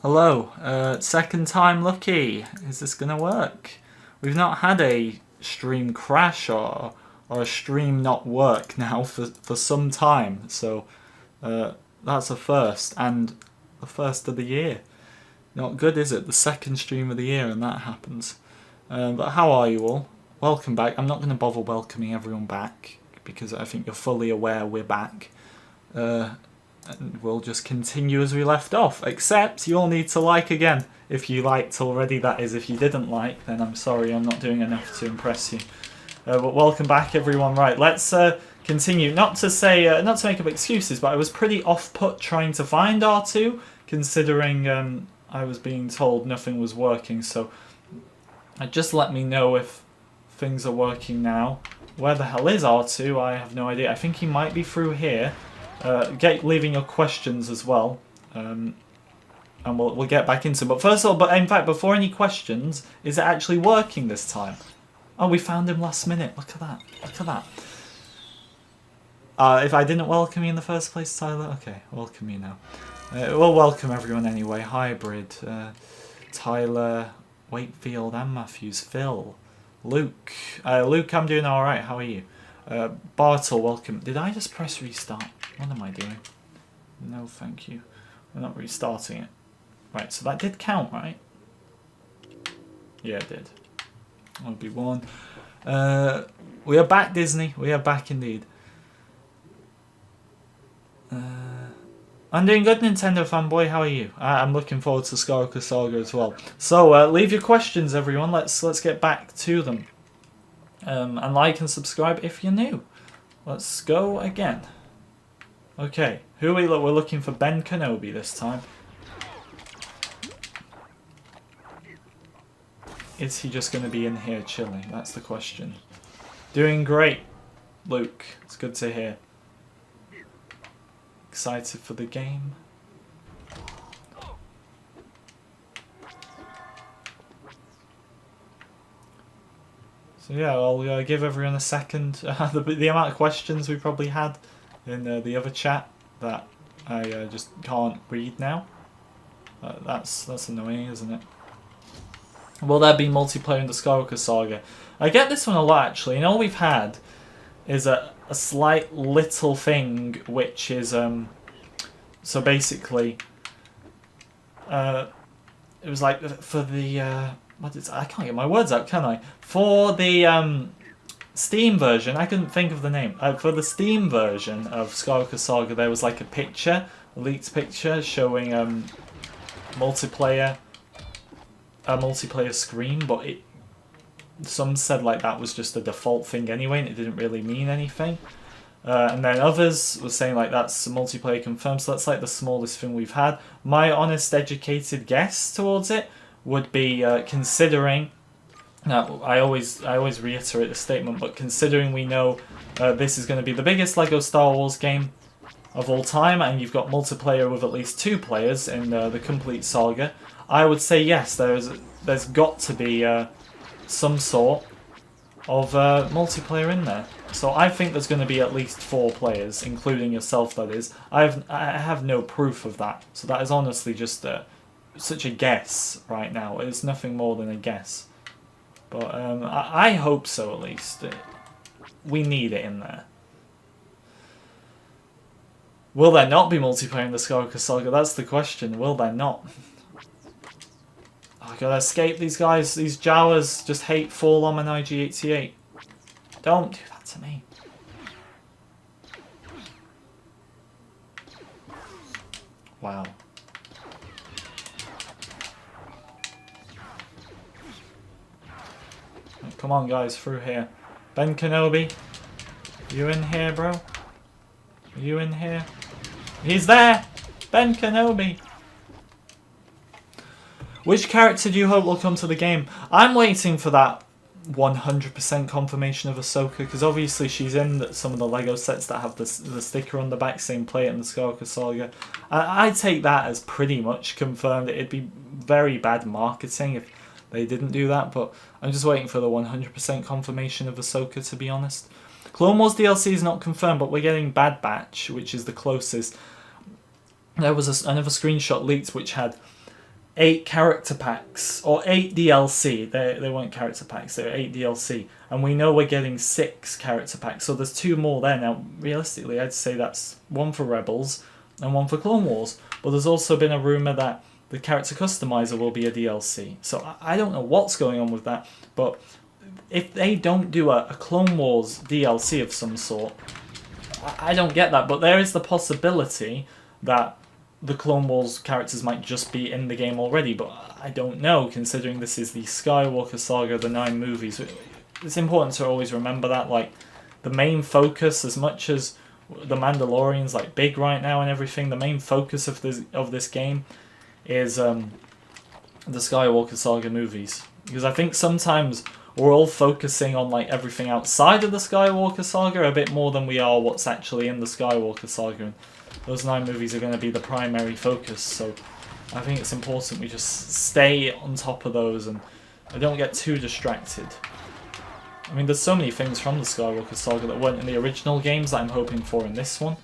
Hello, second time lucky. Is this gonna work? We've not had a stream crash or a stream not work now for some time, so that's a first, and the first of the year. Not good, is it? The second stream of the year and that happens. But how are you all? Welcome back. I'm not going to bother welcoming everyone back because I think you're fully aware we're back. And we'll just continue as we left off, except you all need to like again. If you liked already, that is. If you didn't like, then I'm sorry, I'm not doing enough to impress you. But welcome back, everyone. Right, let's continue. Not to say, not to make up excuses, but I was pretty off-put trying to find R2, considering I was being told nothing was working. So just let me know if things are working now. Where the hell is R2? I have no idea. I think he might be through here. Leaving your questions as well, and we'll get back into it. But first of all, but in fact, before any questions, is it actually working this time? Oh, we found him last minute. Look at that. Look at that. If I didn't welcome you in the first place, Tyler, okay, welcome you now. We'll welcome everyone anyway. Hybrid, Tyler, Wakefield, and Matthews, Phil, Luke. Luke, I'm doing all right. How are you? Bartle, welcome. Did I just press restart? What am I doing? No, thank you. We're not restarting it. Right, so that did count, right? Yeah, it did. That'll be one. We are back, Disney. We are back indeed. I'm doing good, Nintendo fanboy. How are you? I'm looking forward to Skywalker Saga as well. So, leave your questions, everyone. Let's get back to them. And like and subscribe if you're new. Let's go again. Okay, who are we? We're looking for Ben Kenobi this time. Is he just going to be in here chilling? That's the question. Doing great, Luke. It's good to hear. Excited for the game. So yeah, I'll give everyone a second. The amount of questions we probably had in the other chat that I just can't read now. That's annoying, isn't it? Will there be multiplayer in the Skywalker Saga? I get this one a lot, actually, and all we've had is a slight little thing, which is so basically it was like for the I can't get my words out, can I? For the Steam version, I couldn't think of the name. For the Steam version of Skywalker Saga, there was like a picture, a leaked picture showing a multiplayer screen, but some said like that was just a default thing anyway, and it didn't really mean anything. And then others were saying like that's multiplayer confirmed, so that's like the smallest thing we've had. My honest, educated guess towards it would be considering. Now, I always reiterate the statement, but considering we know this is going to be the biggest LEGO Star Wars game of all time, and you've got multiplayer with at least 2 players in the complete saga, I would say yes, there's got to be some sort of multiplayer in there. So I think there's going to be at least 4 players, including yourself, that is. I have no proof of that, so that is honestly just such a guess right now. It's nothing more than a guess. But I hope so, at least. We need it in there. Will there not be multiplayer in the Skywalker Saga? That's the question. Will there not? I gotta escape these guys. These Jawas just hate 4-LOM and IG-88. Don't do that to me. Wow. Come on, guys, through here. Ben Kenobi, you in here, bro? Are you in here? He's there! Ben Kenobi! Which character do you hope will come to the game? I'm waiting for that 100% confirmation of Ahsoka, because obviously she's in some of the LEGO sets that have the sticker on the back saying play it in the Skywalker Saga. I take that as pretty much confirmed. It'd be very bad marketing if they didn't do that, but I'm just waiting for the 100% confirmation of Ahsoka, to be honest. Clone Wars DLC is not confirmed, but we're getting Bad Batch, which is the closest. There was another screenshot leaked which had 8 character packs, or 8 DLC. They weren't character packs, they were 8 DLC. And we know we're getting 6 character packs, so there's 2 more there. Now, realistically, I'd say that's 1 for Rebels and 1 for Clone Wars. But there's also been a rumour that the character customizer will be a DLC. So I don't know what's going on with that, but if they don't do a Clone Wars DLC of some sort, I don't get that. But there is the possibility that the Clone Wars characters might just be in the game already, but I don't know, considering this is the Skywalker Saga, the 9 movies. It's important to always remember that, like, the main focus, as much as the Mandalorian's like big right now and everything, the main focus of this game is the Skywalker Saga movies. Because I think sometimes we're all focusing on like everything outside of the Skywalker Saga a bit more than we are what's actually in the Skywalker Saga. And those 9 movies are going to be the primary focus, so I think it's important we just stay on top of those and don't get too distracted. I mean, there's so many things from the Skywalker Saga that weren't in the original games that I'm hoping for in this one.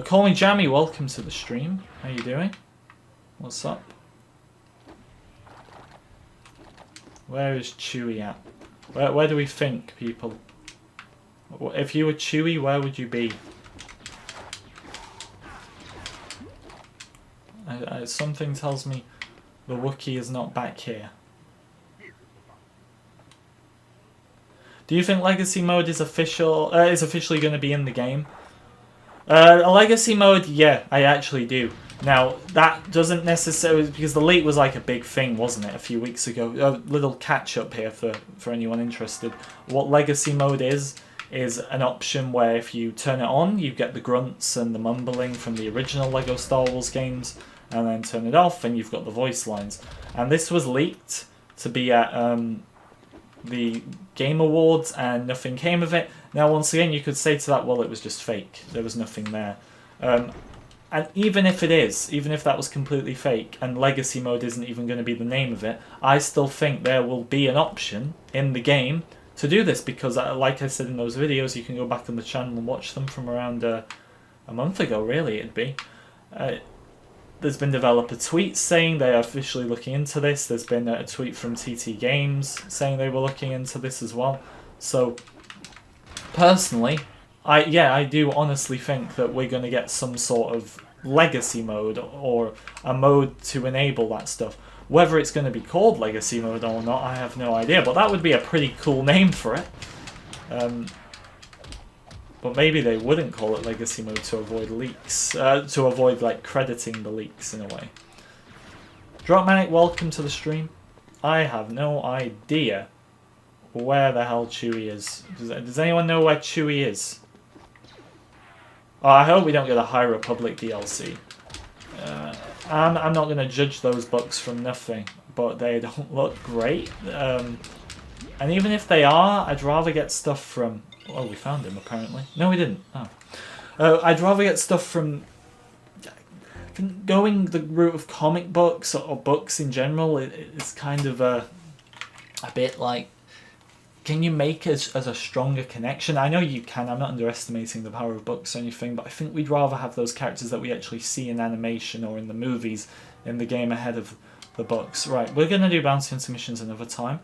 Call me Jammy, welcome to the stream. How you doing? What's up? Where is Chewie at? Where do we think, people? If you were Chewie, where would you be? Something tells me the Wookiee is not back here. Do you think Legacy Mode is officially going to be in the game? A Legacy Mode, yeah, I actually do. Now, that doesn't necessarily... Because the leak was like a big thing, wasn't it, a few weeks ago? A little catch-up here for anyone interested. What Legacy Mode is an option where if you turn it on, you get the grunts and the mumbling from the original LEGO Star Wars games, and then turn it off and you've got the voice lines. And this was leaked to be at the Game Awards, and nothing came of it. Now, once again, you could say to that, well, it was just fake. There was nothing there. And even if it is, even if that was completely fake, and Legacy Mode isn't even going to be the name of it, I still think there will be an option in the game to do this, because like I said in those videos, you can go back on the channel and watch them from around a month ago, really, it'd be. There's been developer tweets saying they are officially looking into this. There's been a tweet from TT Games saying they were looking into this as well. So, personally, I do honestly think that we're going to get some sort of Legacy Mode, or a mode to enable that stuff. Whether it's going to be called Legacy Mode or not, I have no idea, but that would be a pretty cool name for it. But maybe they wouldn't call it Legacy Mode to avoid leaks, to avoid like crediting the leaks in a way. Dropmanic, welcome to the stream. I have no idea where the hell Chewie is. Does anyone know where Chewie is? Oh, I hope we don't get a High Republic DLC. I'm not going to judge those books from nothing, but they don't look great. And even if they are, I'd rather get stuff from... Oh, we found him, apparently. No, we didn't. Oh. I'd rather get stuff from... Going the route of comic books, or books in general, it's kind of a bit like... Can you make it as a stronger connection? I know you can, I'm not underestimating the power of books or anything, but I think we'd rather have those characters that we actually see in animation or in the movies in the game ahead of the books. Right, we're going to do Bounty Hunter missions another time,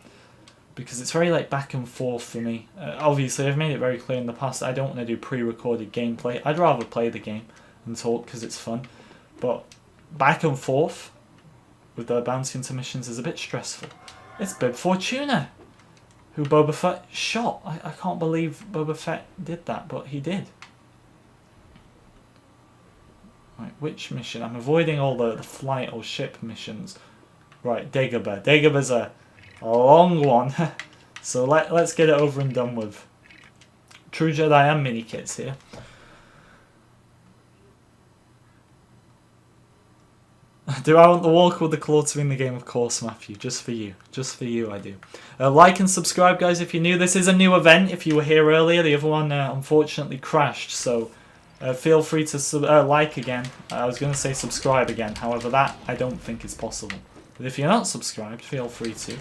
because it's very like back and forth for me. Obviously, I've made it very clear in the past I don't want to do pre-recorded gameplay. I'd rather play the game and talk because it's fun. But back and forth with the Bounty Hunter missions is a bit stressful. It's Bib Fortuna, who Boba Fett shot. I can't believe Boba Fett did that, but he did. Right, which mission? I'm avoiding all the flight or ship missions. Right, Dagobah. Dagobah's a long one. So let's get it over and done with. True Jedi and mini kits here. Do I want the walk with the claw to win the game? Of course, Matthew. Just for you. Just for you, I do. Like and subscribe, guys, if you're new. This is a new event. If you were here earlier, the other one unfortunately crashed. So feel free to like again. I was going to say subscribe again. However, that I don't think is possible. But if you're not subscribed, feel free to.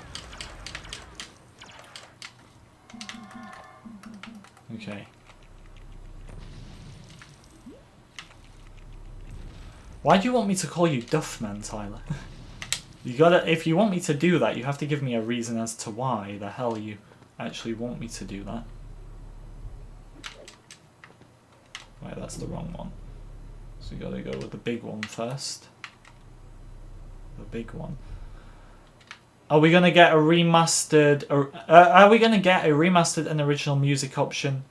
Okay. Why do you want me to call you Duffman, Tyler? You gotta, if you want me to do that, you have to give me a reason as to why the hell you actually want me to do that. Right, that's the wrong one. So you gotta go with the big one first. The big one. Are we gonna get a remastered? Are we gonna get a remastered and original music option?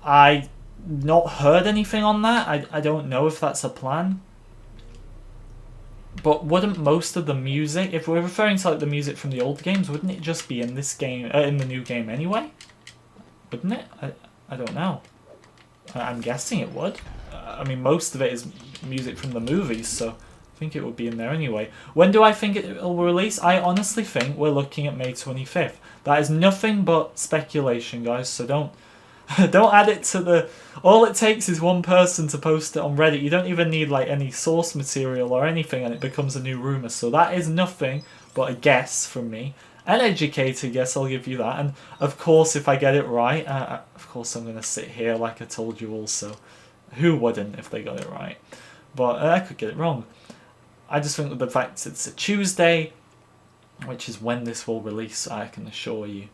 I not heard anything on that. I don't know if that's a plan. But wouldn't most of the music, if we're referring to like the music from the old games, wouldn't it just be in this game, in the new game anyway? Wouldn't it? I don't know. I'm guessing it would. I mean, most of it is music from the movies, so I think it would be in there anyway. When do I think it will release? I honestly think we're looking at May 25th. That is nothing but speculation, guys, so don't add it to the... All it takes is one person to post it on Reddit. You don't even need like any source material or anything and it becomes a new rumour. So that is nothing but a guess from me. An educated guess, I'll give you that. And of course, if I get it right, of course I'm going to sit here like I told you also. Who wouldn't if they got it right? But I could get it wrong. I just think that the fact it's a Tuesday, which is when this will release, I can assure you.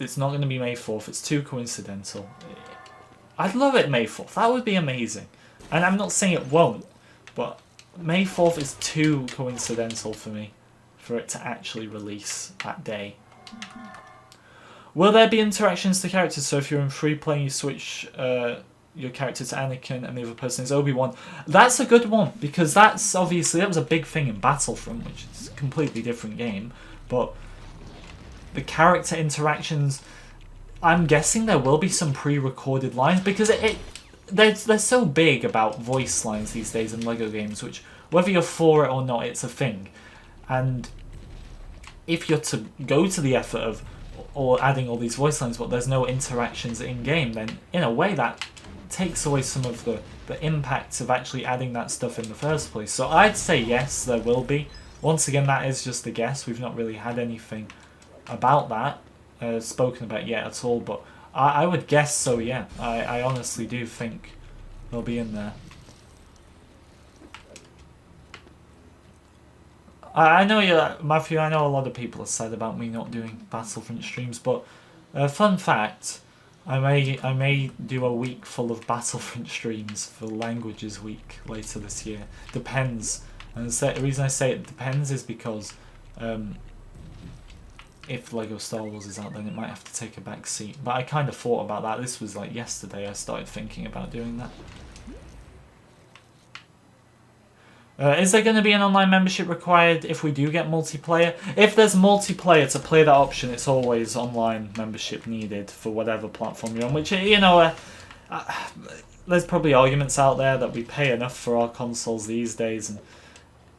It's not going to be May 4th. It's too coincidental. I'd love it May 4th. That would be amazing. And I'm not saying it won't, but May 4th is too coincidental for me for it to actually release that day. Will there be interactions to characters? So if you're in free playing, you switch your character to Anakin and the other person is Obi-Wan. That's a good one, because that's obviously, that was a big thing in Battlefront, which is a completely different game. But the character interactions, I'm guessing there will be some pre-recorded lines, because they're so big about voice lines these days in LEGO games, which, whether you're for it or not, it's a thing. And if you're to go to the effort of or adding all these voice lines, but there's no interactions in-game, then in a way that takes away some of the impacts of actually adding that stuff in the first place. So I'd say yes, there will be. Once again, that is just a guess. We've not really had anything about that spoken about yet at all, but I would guess so, yeah. I honestly do think they'll be in there. I know Matthew, I know a lot of people have said about me not doing Battlefront streams, but fun fact, I may do a week full of Battlefront streams for Languages Week later this year. Depends. And the reason I say it depends is because if LEGO Star Wars is out, then it might have to take a back seat. But I kind of thought about that. This was like yesterday I started thinking about doing that. Is there going to be an online membership required if we do get multiplayer? If there's multiplayer, to play that option, it's always online membership needed for whatever platform you're on, which, you know, there's probably arguments out there that we pay enough for our consoles these days, and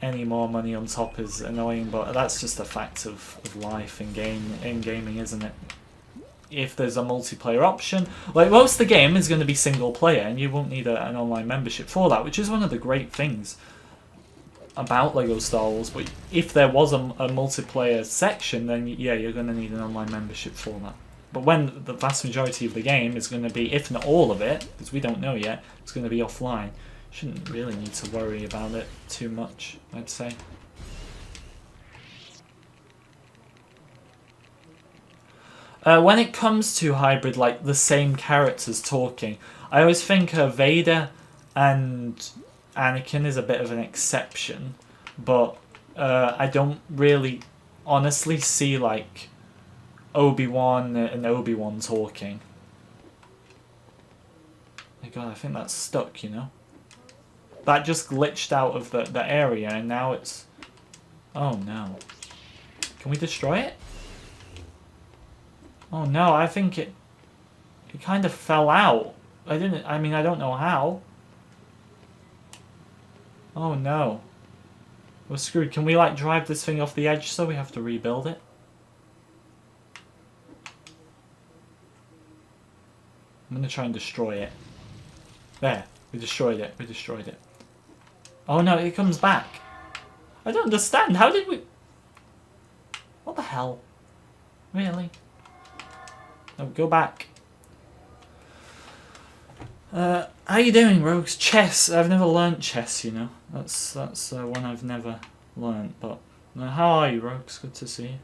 any more money on top is annoying, but that's just a fact of life in gaming, isn't it? If there's a multiplayer option, like most of the game is going to be single player, and you won't need an online membership for that, which is one of the great things about LEGO Star Wars. But if there was a multiplayer section, then yeah, you're going to need an online membership for that. But when the vast majority of the game is going to be, if not all of it, because we don't know yet, it's going to be offline, shouldn't really need to worry about it too much, I'd say. When it comes to hybrid, like the same characters talking, I always think Vader and Anakin is a bit of an exception, but I don't really honestly see like Obi-Wan and Obi-Wan talking. My god, I think that's stuck, you know? That just glitched out of the area and now it's... Oh no. Can we destroy it? Oh no, I think it kind of fell out. I mean, I don't know how. Oh no. We're screwed. Can we like drive this thing off the edge so we have to rebuild it? I'm gonna try and destroy it. There. We destroyed it. We destroyed it. Oh no, it comes back. I don't understand. How did we... What the hell? Really? No, go back. How you doing, Rogues? Chess. I've never learnt chess, you know. That's one I've never learnt. But how are you, Rogues? Good to see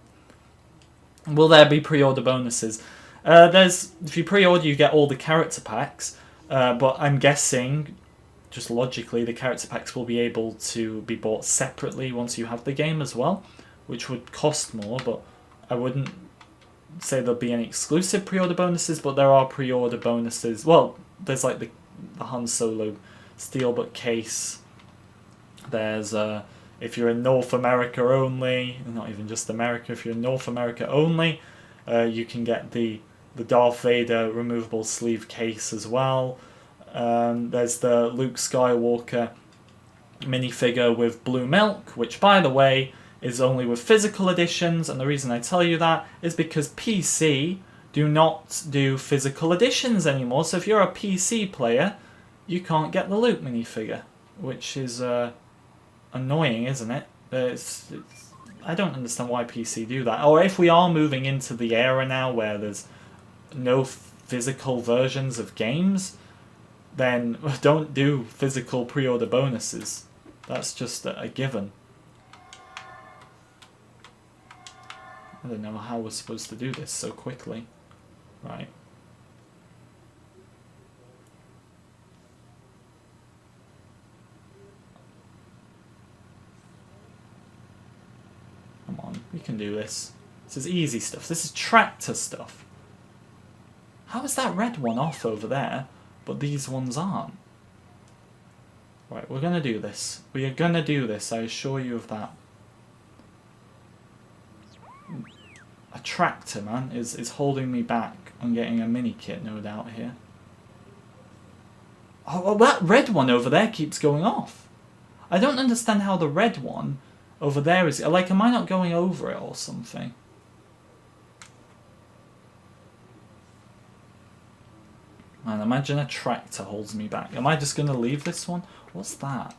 you. Will there be pre-order bonuses? If you pre-order, you get all the character packs. But I'm guessing, just logically, the character packs will be able to be bought separately once you have the game as well, which would cost more. But I wouldn't say there'll be any exclusive pre-order bonuses. But there are pre-order bonuses. Well, there's like the Han Solo Steelbook case. There's if you're in North America only, not even just America, if you're in North America only, you can get the Darth Vader removable sleeve case as well. There's the Luke Skywalker minifigure with blue milk, which by the way is only with physical editions, and the reason I tell you that is because PC do not do physical editions anymore, so if you're a PC player, you can't get the Luke minifigure, which is annoying, isn't it? I don't understand why PC do that. Or if we are moving into the era now where there's no physical versions of games, then don't do physical pre-order bonuses. That's just a given. I don't know how we're supposed to do this so quickly. Right. Come on, we can do this. This is easy stuff. This is tractor stuff. How is that red one off over there, but these ones aren't? Right, we're going to do this. We are going to do this, I assure you of that. A tractor, man, is holding me back on getting a mini kit, no doubt, here. Oh, well, that red one over there keeps going off. I don't understand how the red one over there is... Like, am I not going over it or something? Man, imagine a tractor holds me back. Am I just going to leave this one? What's that?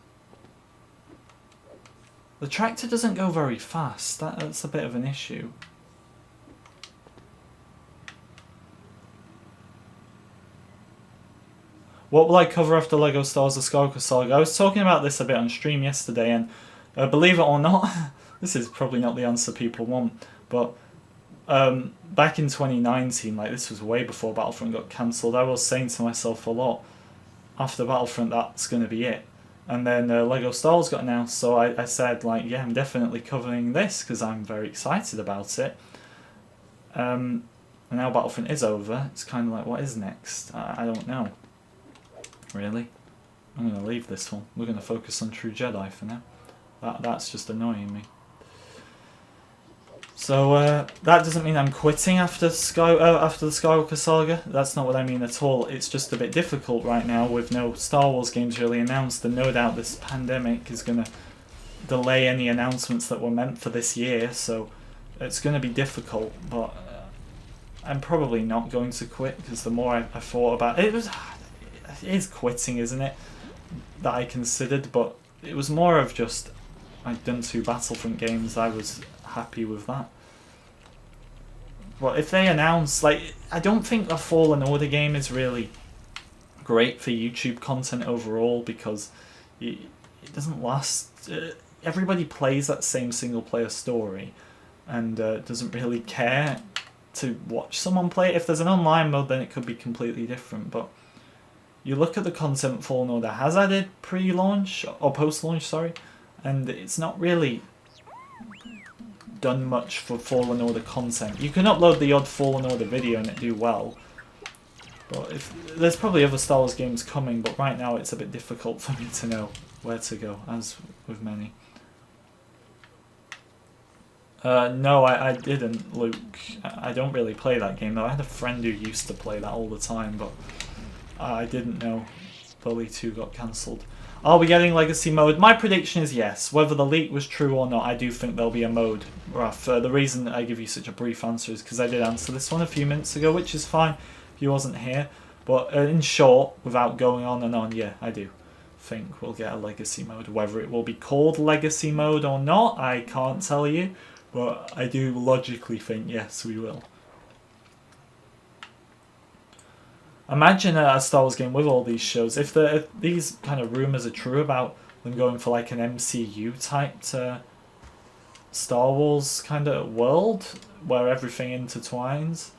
The tractor doesn't go very fast. That's a bit of an issue. What will I cover after LEGO Star Wars: The Skywalker Saga? I was talking about this a bit on stream yesterday, and believe it or not, this is probably not the answer people want, but back in 2019, like this was way before Battlefront got cancelled, I was saying to myself a lot, after Battlefront that's going to be it. And then LEGO Star Wars got announced, so I said, like, yeah, I'm definitely covering this because I'm very excited about it. And now Battlefront is over, it's kind of like, what is next? I don't know. Really? I'm going to leave this one. We're going to focus on True Jedi for now. That's just annoying me. So that doesn't mean I'm quitting after the Skywalker Saga. That's not what I mean at all. It's just a bit difficult right now with no Star Wars games really announced, and no doubt this pandemic is going to delay any announcements that were meant for this year. So it's going to be difficult, but I'm probably not going to quit because the more I thought about it, it is quitting, isn't it? That I considered, but it was more of just I'd done 2 Battlefront games. I was happy with that. But if they announce, like, I don't think a Fallen Order game is really great for YouTube content overall because it doesn't last. Everybody plays that same single player story and doesn't really care to watch someone play it. If there's an online mode, then it could be completely different, but you look at the content Fallen Order has added pre-launch, or post-launch, sorry, and it's not really done much for Fallen Order content. You can upload the odd Fallen Order video and it do well, but there's probably other Star Wars games coming, but right now it's a bit difficult for me to know where to go, as with many. No, I didn't, Luke. I don't really play that game though. I had a friend who used to play that all the time, but I didn't know Bully 2 got cancelled. Are we getting Legacy mode? My prediction is yes. Whether the leak was true or not, I do think there'll be a mode. Raph, the reason I give you such a brief answer is because I did answer this one a few minutes ago, which is fine if you wasn't here. But in short, without going on and on, yeah, I do think we'll get a Legacy mode. Whether it will be called Legacy mode or not, I can't tell you. But I do logically think yes, we will. Imagine a Star Wars game with all these shows. If these kind of rumors are true about them going for like an MCU type Star Wars kind of world where everything intertwines,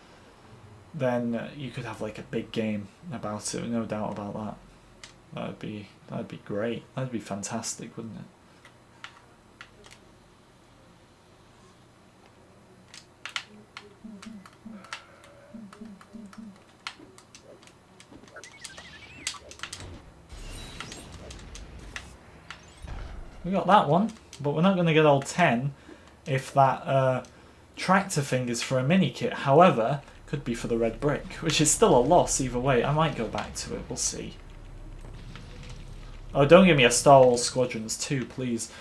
then you could have like a big game about it, no doubt about that. That'd be great. That'd be fantastic, wouldn't it? We got that one, but we're not going to get all 10 if that tractor thing is for a mini kit. However, could be for the red brick, which is still a loss either way. I might go back to it, we'll see. Oh, don't give me a Star Wars Squadrons 2, please.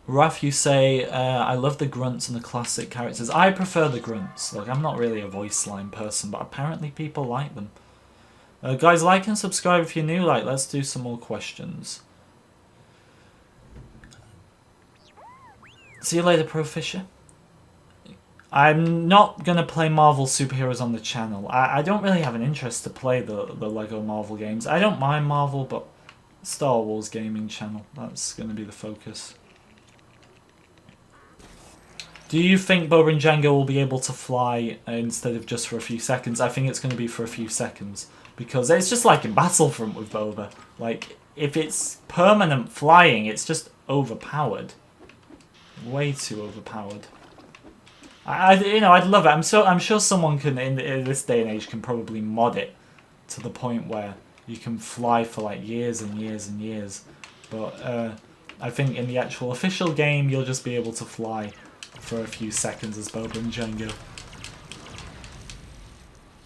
Raf, you say, I love the grunts and the classic characters. I prefer the grunts. Look, I'm not really a voice line person, but apparently people like them. Guys, like and subscribe if you're new. Like, let's do some more questions. See you later, Pro Fisher. I'm not going to play Marvel superheroes on the channel. I don't really have an interest to play the Lego Marvel games. I don't mind Marvel, but Star Wars gaming channel. That's going to be the focus. Do you think Boba and Django will be able to fly instead of just for a few seconds? I think it's going to be for a few seconds. Because it's just like in Battlefront with Boba. Like, if it's permanent flying, it's just overpowered. Way too overpowered. I'd love it. I'm sure someone can in this day and age can probably mod it to the point where you can fly for like years and years and years. But I think in the actual official game, you'll just be able to fly for a few seconds as Boba and Django.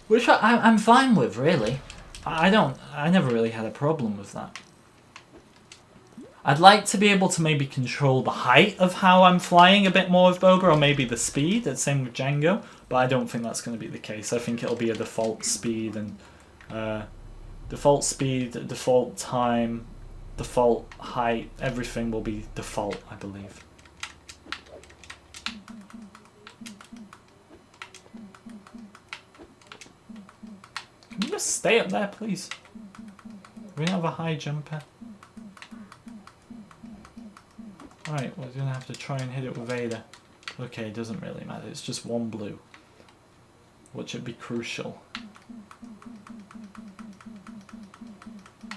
Which I'm fine with, really. I never really had a problem with that. I'd like to be able to maybe control the height of how I'm flying a bit more with Boba, or maybe the speed, the same with Django, but I don't think that's going to be the case. I think it'll be a default speed, and default time, default height, everything will be default, I believe. Can you just stay up there, please? We don't have a high jumper. Alright, we're going to have to try and hit it with Vader. Okay, it doesn't really matter. It's just one blue. Which would be crucial.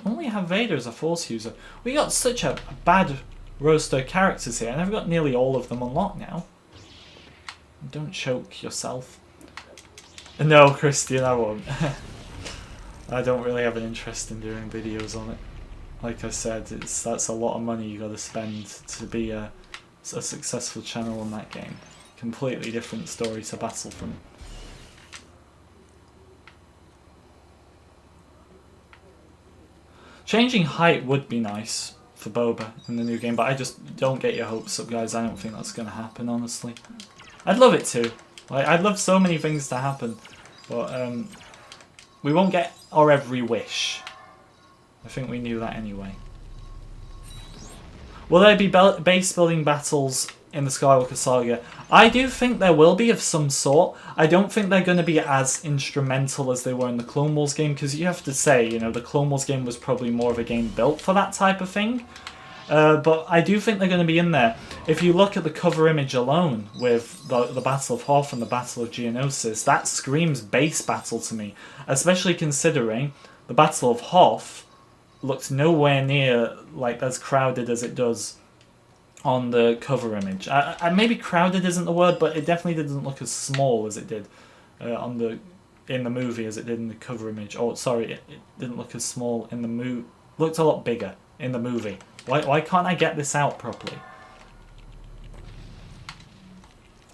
Only have Vader as a Force user. We got such a bad roster of characters here, and I've got nearly all of them unlocked now. Don't choke yourself. No, Christian, I won't. I don't really have an interest in doing videos on it. Like I said, that's a lot of money you got to spend to be a successful channel on that game. Completely different story to Battlefront. Changing height would be nice for Boba in the new game, but I just don't get your hopes up, guys. I don't think that's going to happen, honestly. I'd love it to. Like, I'd love so many things to happen, but we won't get our every wish. I think we knew that anyway. Will there be base building battles in the Skywalker Saga? I do think there will be of some sort. I don't think they're going to be as instrumental as they were in the Clone Wars game, because you have to say, you know, the Clone Wars game was probably more of a game built for that type of thing. But I do think they're going to be in there. If you look at the cover image alone with the Battle of Hoth and the Battle of Geonosis, that screams base battle to me, especially considering the Battle of Hoth looked nowhere near like as crowded as it does on the cover image. Maybe crowded isn't the word, but it definitely didn't look as small as it did in the movie as it did in the cover image. Oh, sorry, it didn't look as small in the movie. Looked a lot bigger in the movie. Why can't I get this out properly?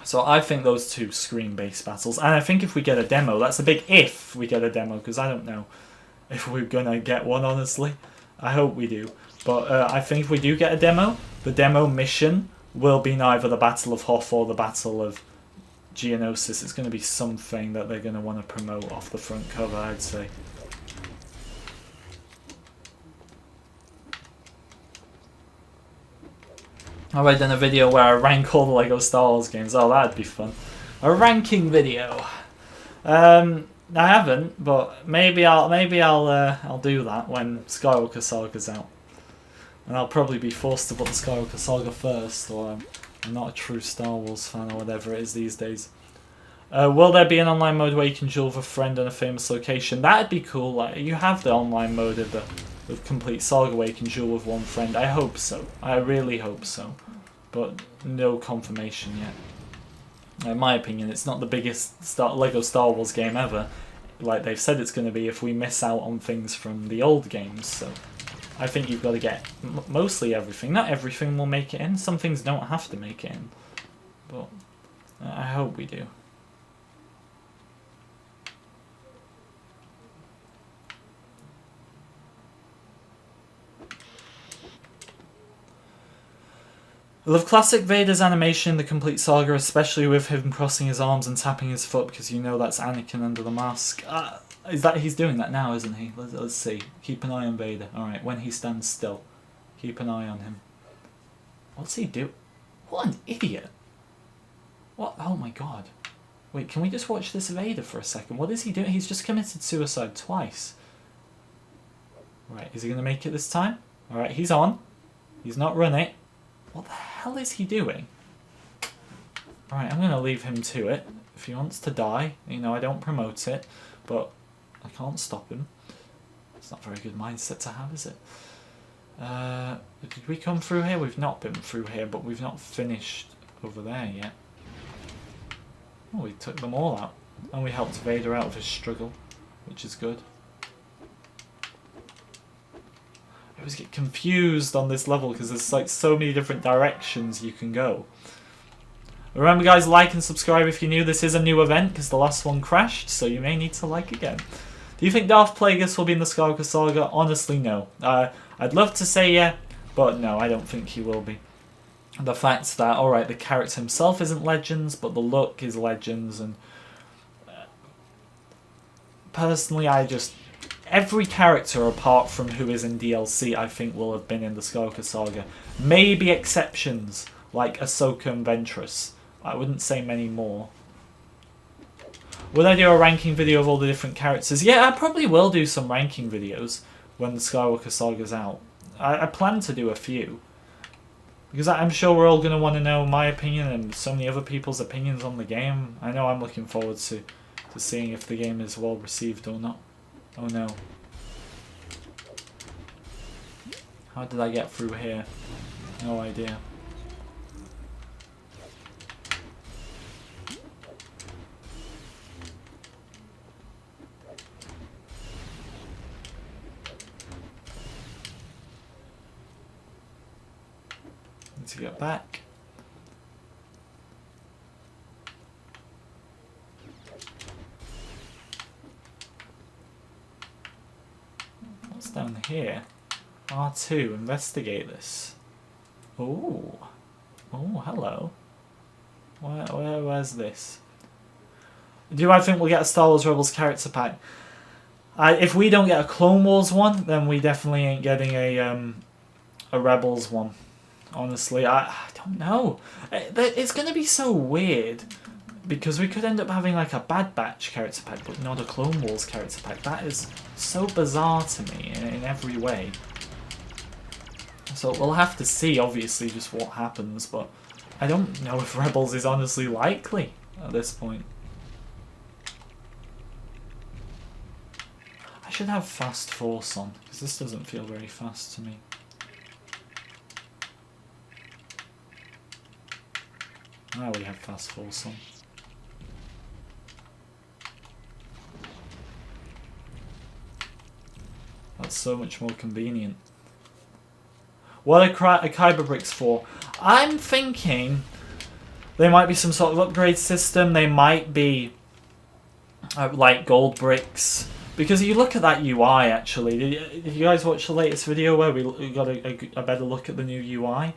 So I think those two scream base battles, and I think if we get a demo, that's a big if we get a demo, because I don't know if we're gonna get one, honestly. I hope we do. But I think if we do get a demo, the demo mission will be neither the Battle of Hoth or the Battle of Geonosis. It's going to be something that they're going to want to promote off the front cover, I'd say. Have I done a video where I rank all the Lego Star Wars games? Oh, that'd be fun. A ranking video. I haven't, but maybe I'll do that when Skywalker Saga's out. And I'll probably be forced to put the Skywalker Saga first, or I'm not a true Star Wars fan, or whatever it is these days. Will there be an online mode where you can duel with a friend in a famous location? That'd be cool. Like, you have the online mode of the complete saga where you can duel with one friend. I hope so. I really hope so. But no confirmation yet. In my opinion, it's not the biggest Lego Star Wars game ever, like they've said it's going to be, if we miss out on things from the old games. So I think you've got to get mostly everything. Not everything will make it in. Some things don't have to make it in. But I hope we do. I love classic Vader's animation in the complete saga, especially with him crossing his arms and tapping his foot, because you know that's Anakin under the mask. He's doing that now, isn't he? Let's see. Keep an eye on Vader. Alright, when he stands still, keep an eye on him. What's he do? What an idiot. What? Oh my god. Wait, can we just watch this Vader for a second? What is he doing? He's just committed suicide twice. Right, is he going to make it this time? Alright, he's on. He's not run it. What the hell is he doing? Alright, I'm going to leave him to it. If he wants to die, you know, I don't promote it, but I can't stop him. It's not a very good mindset to have, is it? Did we come through here? We've not been through here, but we've not finished over there yet. Oh, we took them all out. And we helped Vader out of his struggle, which is good. I always get confused on this level because there's like so many different directions you can go. Remember guys, like and subscribe if you're new. This is a new event because the last one crashed, so you may need to like again. Do you think Darth Plagueis will be in the Skywalker Saga? Honestly, no. I'd love to say yeah, but no, I don't think he will be. The fact that, alright, the character himself isn't Legends, but the look is Legends, and personally every character apart from who is in DLC I think will have been in the Skywalker Saga. Maybe exceptions like Ahsoka and Ventress. I wouldn't say many more. Would I do a ranking video of all the different characters? Yeah, I probably will do some ranking videos when the Skywalker Saga's out. I plan to do a few. Because I'm sure we're all going to want to know my opinion and so many other people's opinions on the game. I know I'm looking forward to seeing if the game is well received or not. Oh no. How did I get through here? No idea. Need to get back. What's down here? R2, investigate this. Oh. Oh, hello. Where's this? Do I think we'll get a Star Wars Rebels character pack? If we don't get a Clone Wars one, then we definitely ain't getting a Rebels one. Honestly, I don't know. It's going to be so weird. Because we could end up having like a Bad Batch character pack, but not a Clone Wars character pack. That is so bizarre to me in every way. So we'll have to see, obviously, just what happens, but I don't know if Rebels is honestly likely at this point. I should have Fast Force on, because this doesn't feel very fast to me. Now we have Fast Force on. That's so much more convenient. What are Kyber bricks for? I'm thinking there might be some sort of upgrade system. They might be like gold bricks. Because you look at that UI actually. Did you guys watch the latest video where we got a better look at the new UI?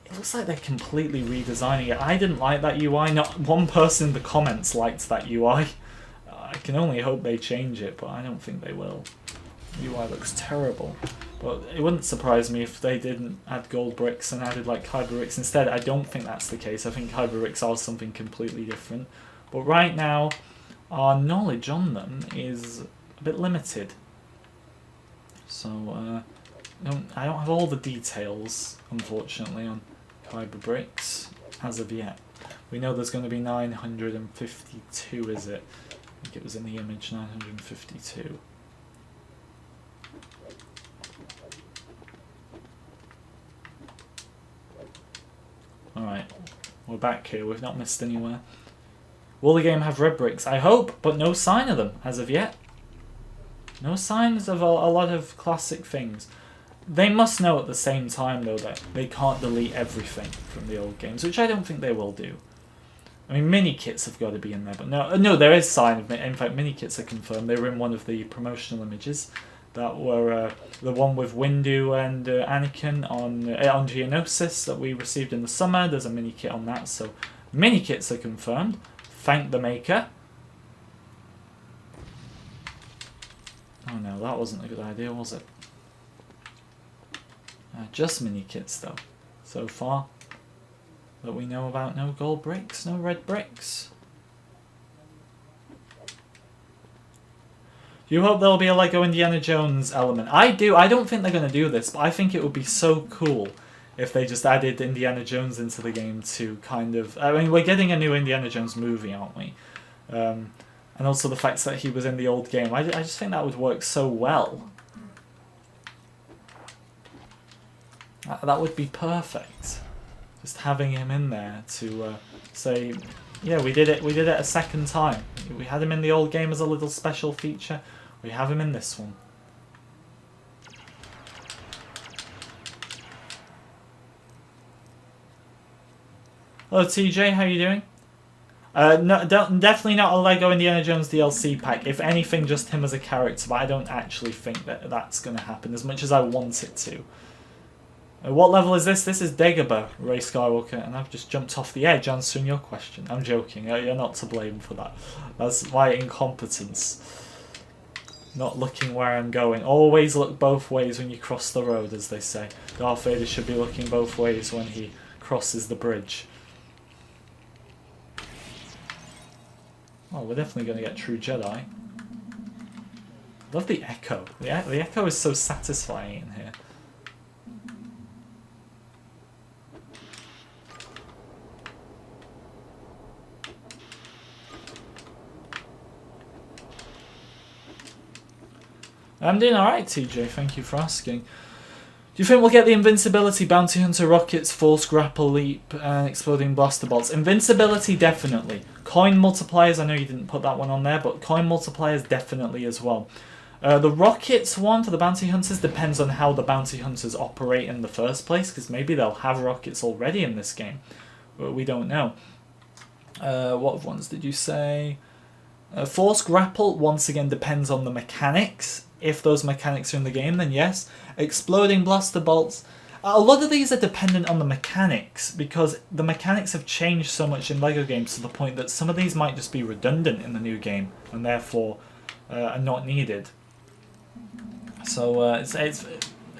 It looks like they're completely redesigning it. I didn't like that UI. Not one person in the comments liked that UI. I can only hope they change it, but I don't think they will. UI looks terrible. But it wouldn't surprise me if they didn't add gold bricks and added like hyper bricks instead. I don't think that's the case. I think hyper bricks are something completely different. But right now, our knowledge on them is a bit limited. So I don't have all the details, unfortunately, on hyper bricks as of yet. We know there's going to be 952, is it? I think it was in the image, 952. Alright, we're back here. We've not missed anywhere. Will the game have red bricks? I hope, but no sign of them as of yet. No signs of a lot of classic things. They must know at the same time, though, that they can't delete everything from the old games, which I don't think they will do. I mean, mini-kits have got to be in there, but no, there is sign of it. In fact, mini-kits are confirmed. They were in one of the promotional images. That were the one with Windu and Anakin on Geonosis that we received in the summer. There's a mini-kit on that, so mini-kits are confirmed. Thank the maker. Oh no, that wasn't a good idea, was it? Just mini-kits, though, so far. That we know about. No gold bricks, no red bricks. You hope there'll be a Lego Indiana Jones element. I do. I don't think they're going to do this, but I think it would be so cool if they just added Indiana Jones into the game to kind of... I mean, we're getting a new Indiana Jones movie, aren't we? And also the fact that he was in the old game. I just think that would work so well. That would be perfect. Just having him in there to say, yeah, we did it a second time. We had him in the old game as a little special feature. We have him in this one. Hello TJ, how you doing? No, definitely not a Lego Indiana Jones DLC pack. If anything, just him as a character, but I don't actually think that that's going to happen as much as I want it to. What level is this? This is Dagobah, Ray Skywalker, and I've just jumped off the edge answering your question. I'm joking, you're not to blame for that. That's my incompetence. Not looking where I'm going. Always look both ways when you cross the road, as they say. Darth Vader should be looking both ways when he crosses the bridge. Oh, we're definitely going to get True Jedi. Love the echo. The echo is so satisfying in here. I'm doing alright, TJ, thank you for asking. Do you think we'll get the Invincibility, Bounty Hunter Rockets, Force Grapple Leap, and Exploding Blaster Bolts? Invincibility, definitely. Coin Multipliers, I know you didn't put that one on there, but Coin Multipliers definitely as well. The Rockets one for the Bounty Hunters depends on how the Bounty Hunters operate in the first place, because maybe they'll have rockets already in this game. But we don't know. What ones did you say? Force Grapple, once again, depends on the mechanics. If those mechanics are in the game, then yes. Exploding Blaster Bolts. A lot of these are dependent on the mechanics, because the mechanics have changed so much in LEGO games to the point that some of these might just be redundant in the new game, and therefore are not needed. So it's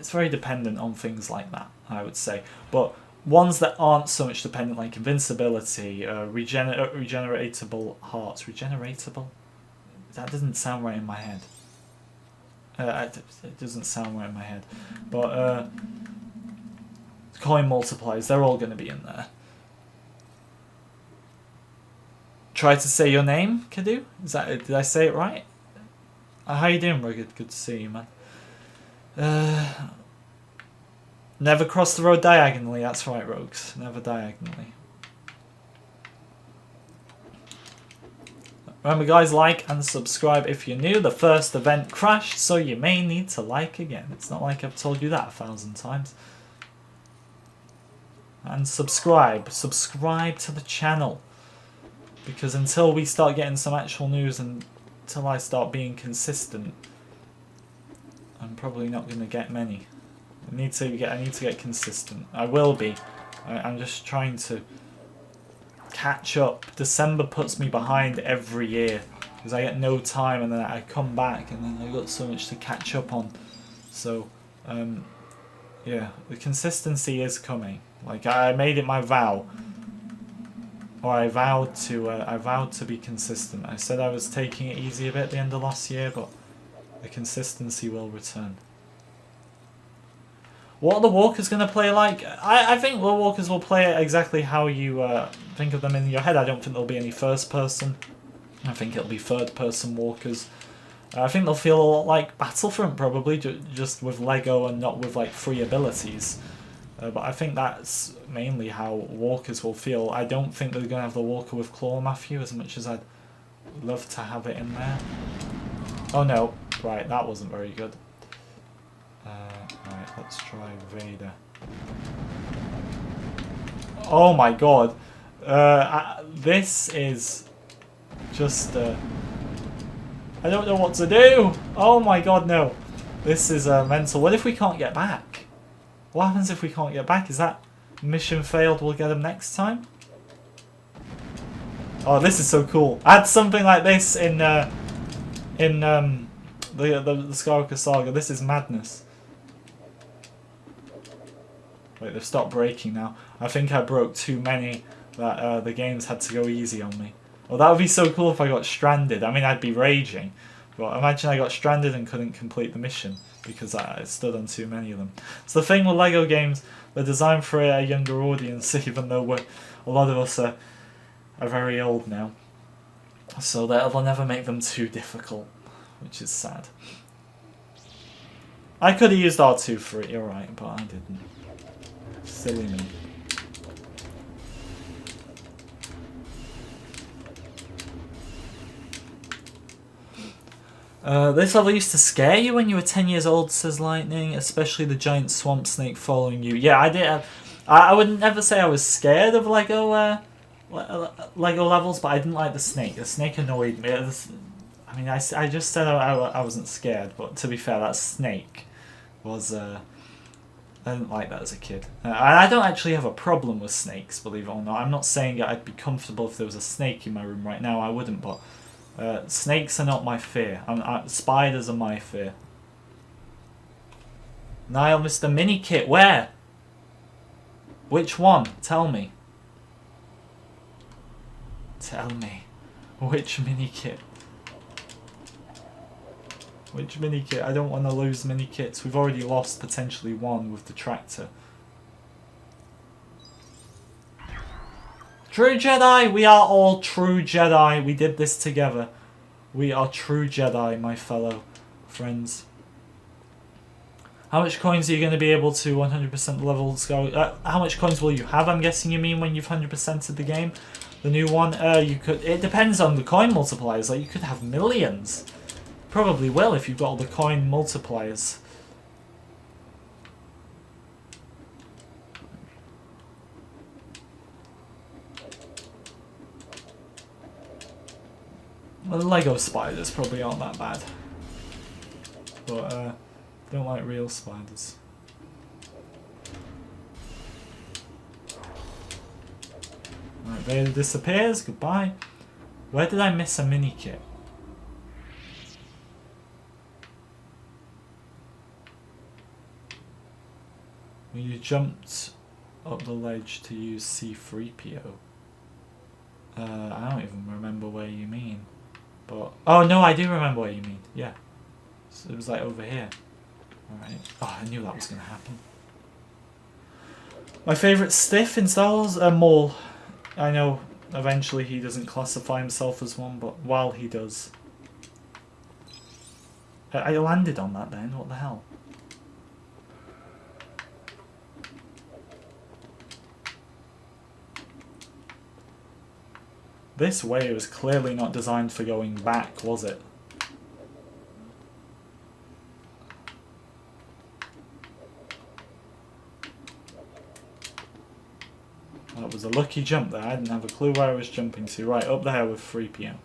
very dependent on things like that, I would say. But ones that aren't so much dependent, like Invincibility, regeneratable hearts. Regeneratable? That doesn't sound right in my head. It doesn't sound right in my head. But coin multipliers, they're all going to be in there. Try to say your name, Kadu? Did I say it right? How you doing, Rugged? Good to see you, man. Never cross the road diagonally. That's right, Rogues. Never diagonally. Remember, guys, like and subscribe if you're new. The first event crashed, so you may need to like again. It's not like I've told you that 1,000 times. And subscribe. Subscribe to the channel. Because until we start getting some actual news and until I start being consistent, I'm probably not going to get many. I need to get consistent. I will be. I'm just trying to catch up. December puts me behind every year because I get no time, and then I come back and then I've got so much to catch up on. So Yeah, the consistency is coming. Like, I made it my vow. Or I vowed to be consistent. I said I was taking it easy a bit at the end of last year, but the consistency will return. What are the walkers going to play like? I think the walkers will play it exactly how you think of them in your head. I don't think there'll be any first person. I think it'll be third person walkers. I think they'll feel a lot like Battlefront probably, just with Lego and not with like free abilities. But I think that's mainly how walkers will feel. I don't think they're going to have the walker with Claw Matthew as much as I'd love to have it in there. Oh no, right, that wasn't very good. Right, let's try Vader. Oh my god. This is just... I don't know what to do! Oh my god, no. This is mental. What if we can't get back? What happens if we can't get back? Is that mission failed, we'll get them next time? Oh, this is so cool. Add something like this in the Skywalker Saga. This is madness. Wait, they've stopped breaking now. I think I broke too many that the games had to go easy on me. Well, that would be so cool if I got stranded. I mean, I'd be raging. But imagine I got stranded and couldn't complete the mission because I stood on too many of them. So the thing with LEGO games, they're designed for a younger audience, even though a lot of us are very old now. So they'll never make them too difficult, which is sad. I could have used R2 for it, you're right, but I didn't. Silly me. This level used to scare you when you were 10 years old, says Lightning, especially the giant swamp snake following you. Yeah, I did. I would never say I was scared of Lego levels, but I didn't like the snake. The snake annoyed me. I mean, I just said I wasn't scared, but to be fair, that snake was... I didn't like that as a kid. I don't actually have a problem with snakes, believe it or not. I'm not saying I'd be comfortable if there was a snake in my room right now. I wouldn't, but... snakes are not my fear. Spiders are my fear. Niall, Mr. Mini Kit, where? Which one? Tell me. Tell me. Which mini kit? Which mini kit? I don't want to lose mini kits. We've already lost potentially one with the tractor. True Jedi! We are all true Jedi. We did this together. We are true Jedi, my fellow friends. How much coins are you going to be able to 100% level go? How much coins will you have? I'm guessing you mean when you've 100%ed the game. The new one, you could. It depends on the coin multipliers. Like you could have millions. Probably will if you've got all the coin multipliers. Well, the Lego spiders probably aren't that bad. But, don't like real spiders. Right, Vader disappears. Goodbye. Where did I miss a mini kit? When you jumped up the ledge to use C-3PO. I don't even remember where you mean. But oh no, I do remember what you mean. Yeah, so it was like over here. All right. Oh, I knew that was gonna happen. My favourite stiff in Star Wars, Maul. I know eventually he doesn't classify himself as one, but while he does, I landed on that. Then what the hell? This way was clearly not designed for going back, was it? That was a lucky jump there. I didn't have a clue where I was jumping to. Right, up there with 3PM.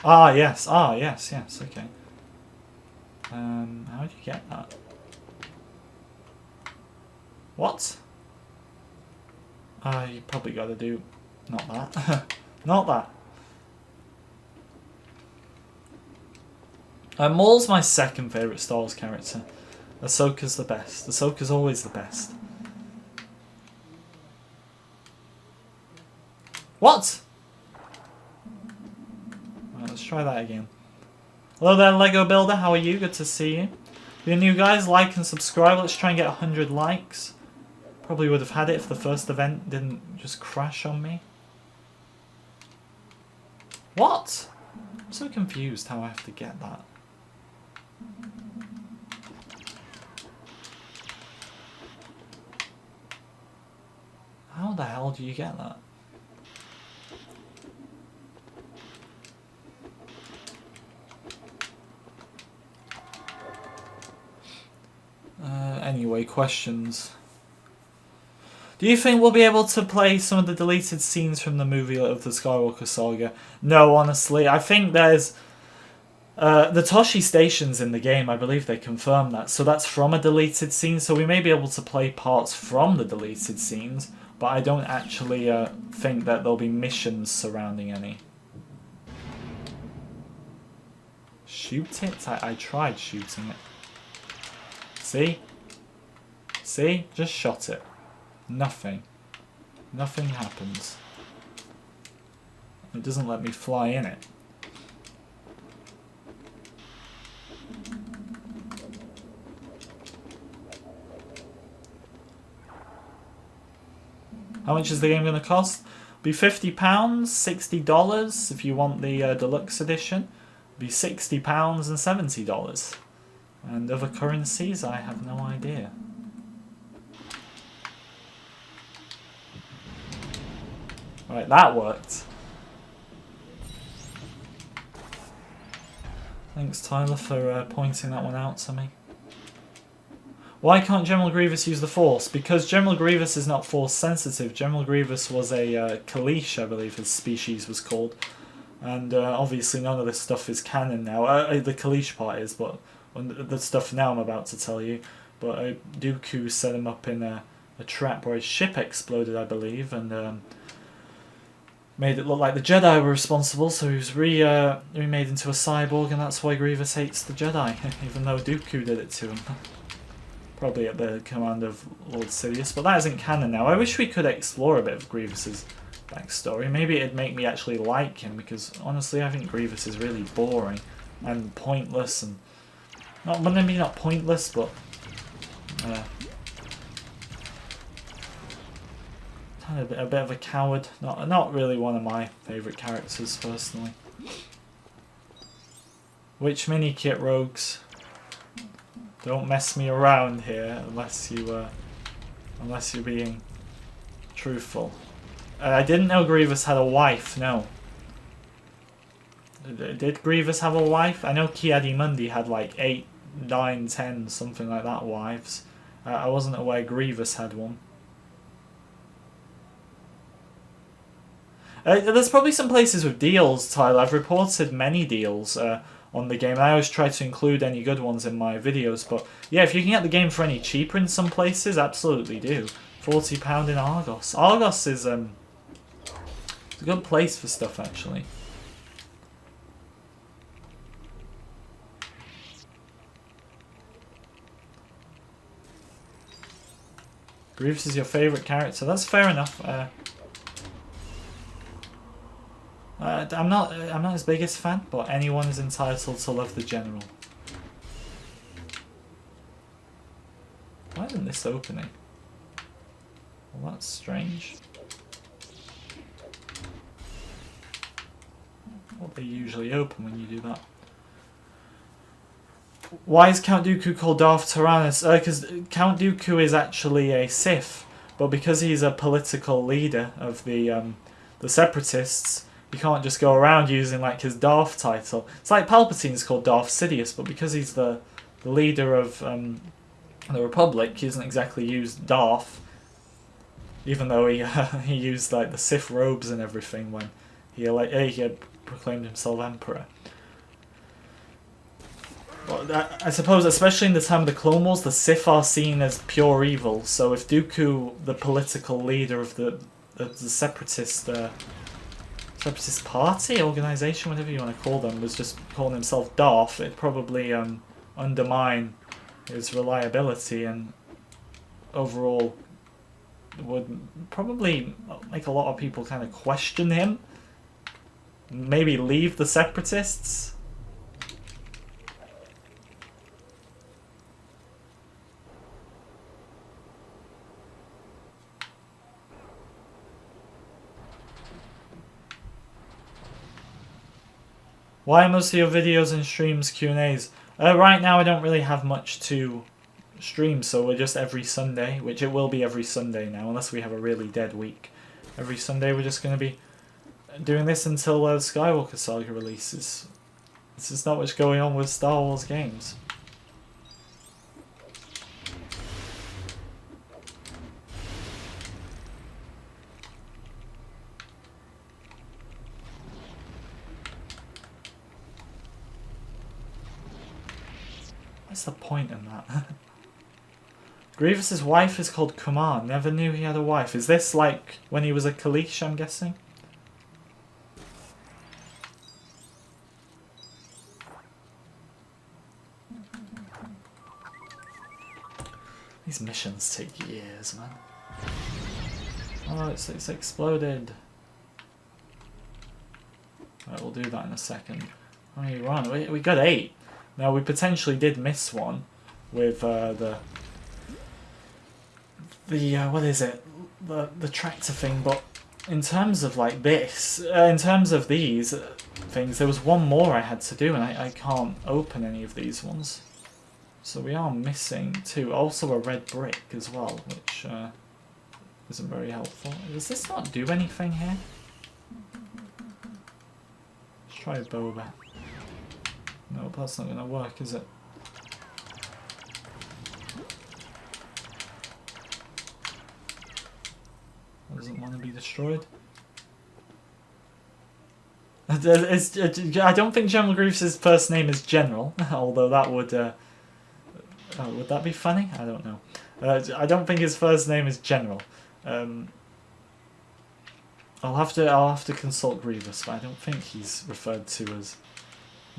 Ah, yes. Ah, yes, yes. Okay. How do you get that? What? You probably got to do... Not that. Not that. Maul's my second favourite Star Wars character. Ahsoka's the best. Ahsoka's always the best. What? Right, let's try that again. Hello there, Lego Builder. How are you? Good to see you. If you're new, guys, like and subscribe. Let's try and get 100 likes. Probably would have had it if the first event didn't just crash on me. What? I'm so confused how I have to get that. How the hell do you get that? Anyway, questions. Do you think we'll be able to play some of the deleted scenes from the movie of the Skywalker Saga? No, honestly. I think there's... the Toshi station's in the game, I believe they confirmed that. So that's from a deleted scene, so we may be able to play parts from the deleted scenes, but I don't actually think that there'll be missions surrounding any. Shoot it? I tried shooting it. See? See? Just shot it. Nothing. Nothing happens. It doesn't let me fly in it. How much is the game going to cost? Be £50, $60 if you want the deluxe edition. Be £60 and $70. And other currencies, I have no idea. Right, that worked. Thanks, Tyler, for pointing that one out to me. Why can't General Grievous use the Force? Because General Grievous is not Force sensitive. General Grievous was a Kaleesh, I believe his species was called. And obviously none of this stuff is canon now. The Kaleesh part is, but the stuff now I'm about to tell you. But Dooku set him up in a trap where his ship exploded, I believe, and made it look like the Jedi were responsible, so he was remade into a cyborg, and that's why Grievous hates the Jedi, even though Dooku did it to him. Probably at the command of Lord Sidious, but that isn't canon now. I wish we could explore a bit of Grievous's backstory. Maybe it'd make me actually like him, because honestly I think Grievous is really boring and pointless, and maybe not pointless, but kind of a bit of a coward. Not really one of my favourite characters personally. Which mini kit, rogues? Don't mess me around here unless you're being truthful. I didn't know Grievous had a wife. No. Did Grievous have a wife? I know Ki-Adi-Mundi had like 8, 9, 10, something like that wives. I wasn't aware Grievous had one. There's probably some places with deals, Tyler. I've reported many deals on the game. I always try to include any good ones in my videos, but yeah, if you can get the game for any cheaper in some places, absolutely do. £40 in Argos. Argos is it's a good place for stuff, actually. Grievous is your favourite character. That's fair enough. I'm not his biggest fan, but anyone is entitled to love the General. Why isn't this opening? Well, that's strange. Well, they usually open when you do that. Why is Count Dooku called Darth Tyrannus? Because Count Dooku is actually a Sith, but because he's a political leader of the Separatists, you can't just go around using like his Darth title. It's like Palpatine's called Darth Sidious, but because he's the leader of the Republic, he doesn't exactly use Darth, even though he used like the Sith robes and everything when he had proclaimed himself Emperor. Well, I suppose, especially in the time of the Clone Wars, the Sith are seen as pure evil. So if Dooku, the political leader of the separatist separatist party, organization, whatever you want to call them, was just calling himself Darth, it'd probably undermine his reliability and overall would probably make a lot of people kind of question him. Maybe leave the separatists. Why most of your videos and streams Q&As? Right now I don't really have much to stream, so we're just every Sunday, which it will be every Sunday now, unless we have a really dead week. Every Sunday we're just going to be doing this until Skywalker Saga releases. There's just not much going on with Star Wars games. What's the point in that? Grievous's wife is called Kumar. Never knew he had a wife. Is this like when he was a Kalish, I'm guessing? These missions take years, man. Oh, it's exploded. Right, we'll do that in a second. How many run? We got 8. Now, we potentially did miss one with the what is it? The tractor thing, but in terms of like this, in terms of these things, there was one more I had to do, and I can't open any of these ones. So we are missing 2. Also a red brick as well, which isn't very helpful. Does this not do anything here? Let's try Boba. Nope, that's not going to work, is it? Doesn't want to be destroyed. I don't think General Grievous' first name is General, although that would that be funny? I don't know. I don't think his first name is General. I'll have to consult Grievous, but I don't think he's referred to as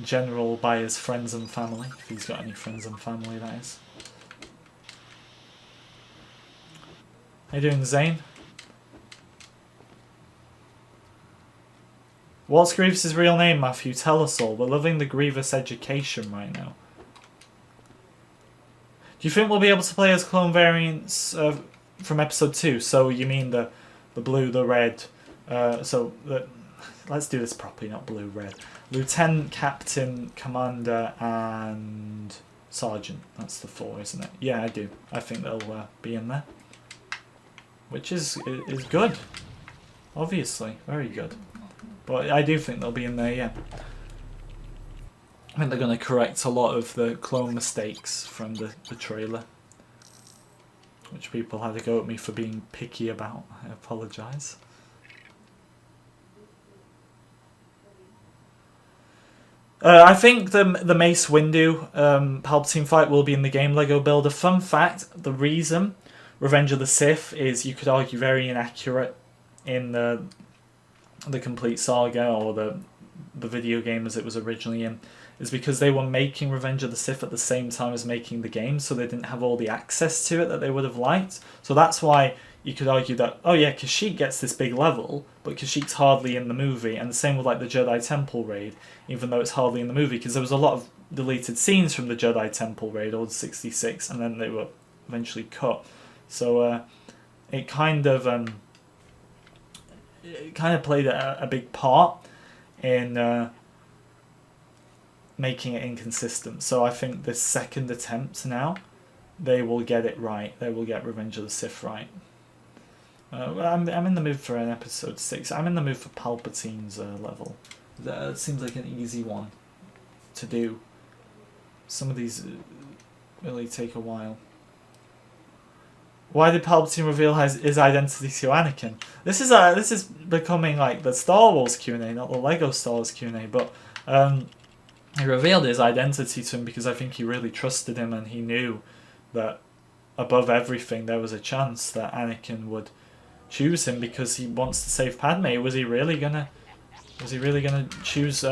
General by his friends and family, if he's got any friends and family, that is. How you doing, Zane? What's Grievous' real name, Matthew? Tell us all. We're loving the Grievous education right now. Do you think we'll be able to play as clone variants from episode 2? So you mean the blue, the red, let's do this properly, not blue, red. Lieutenant, Captain, Commander, and Sergeant. That's the 4, isn't it? Yeah, I do. I think they'll be in there. Which is good. Obviously. Very good. But I do think they'll be in there, yeah. I think they're going to correct a lot of the clone mistakes from the trailer. Which people had to go at me for being picky about. I apologise. I think the Mace Windu Palpatine fight will be in the game Lego Builder. Fun fact, the reason Revenge of the Sith is, you could argue, very inaccurate in the complete saga, or the video game as it was originally in, is because they were making Revenge of the Sith at the same time as making the game, so they didn't have all the access to it that they would have liked. So that's why you could argue that, oh yeah, Kashyyyk gets this big level, but Kashyyyk's hardly in the movie, and the same with like the Jedi Temple raid, even though it's hardly in the movie, because there was a lot of deleted scenes from the Jedi Temple raid, Order 66, and then they were eventually cut. So it kind of played a big part in making it inconsistent. So I think this second attempt now, they will get it right. They will get Revenge of the Sith right. I'm in the mood for an episode 6. I'm in the mood for Palpatine's level. That seems like an easy one to do. Some of these really take a while. Why did Palpatine reveal his identity to Anakin? This is becoming like the Star Wars Q&A, not the Lego Star Wars Q&A. But he revealed his identity to him because I think he really trusted him, and he knew that above everything there was a chance that Anakin would choose him because he wants to save Padme. Was he really gonna choose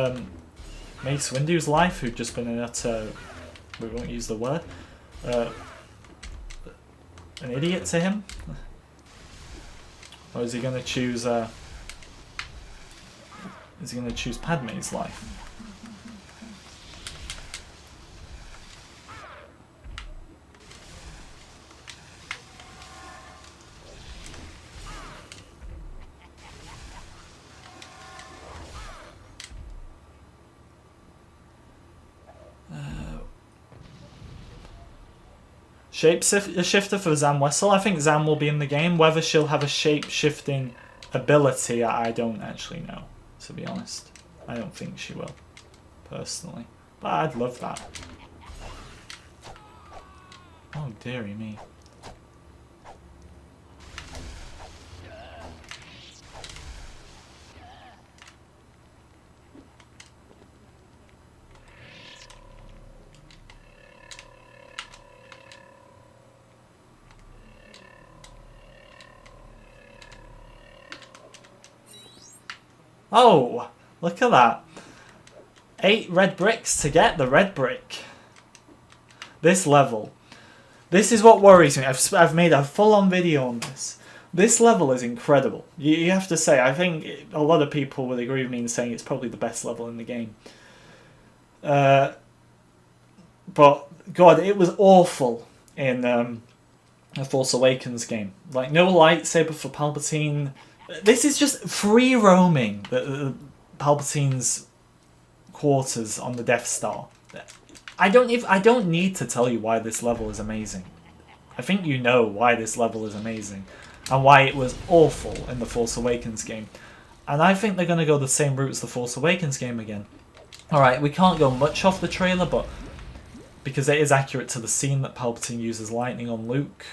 Mace Windu's life, who'd just been an utter, we won't use the word, an idiot to him? Or is he gonna choose Padme's life? Shapeshifter for Zam Wessel. I think Zam will be in the game. Whether she'll have a shape-shifting ability, I don't actually know, to be honest. I don't think she will, personally. But I'd love that. Oh, dearie me. Oh, look at that. 8 red bricks to get the red brick. This level. This is what worries me. I've made a full-on video on this. This level is incredible. You have to say, I think a lot of people would agree with me in saying it's probably the best level in the game. But, God, it was awful in the Force Awakens game. Like, no lightsaber for Palpatine. This is just free roaming Palpatine's quarters on the Death Star. I don't need to tell you why this level is amazing. I think you know why this level is amazing and why it was awful in the Force Awakens game. And I think they're going to go the same route as the Force Awakens game again. Alright, we can't go much off the trailer, but because it is accurate to the scene that Palpatine uses lightning on Luke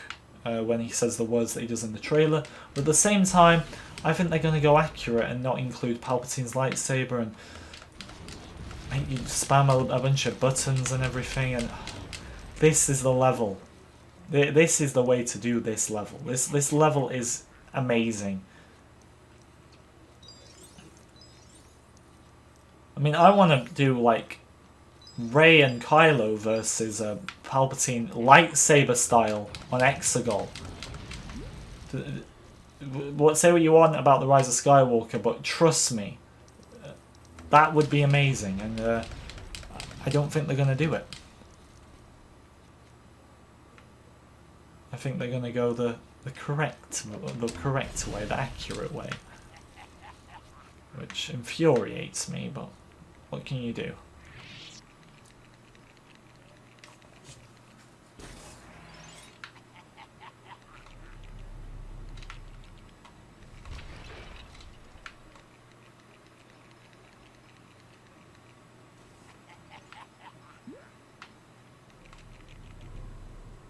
when he says the words that he does in the trailer. But at the same time, I think they're going to go accurate and not include Palpatine's lightsaber and make you spam a bunch of buttons and everything. And this is the level. This is the way to do this level. This level is amazing. I mean, I want to do like Rey and Kylo versus Palpatine lightsaber style on Exegol. Say what you want about the Rise of Skywalker, but trust me, that would be amazing, and I don't think they're going to do it. I think they're going to go the correct way, the accurate way, which infuriates me. But what can you do?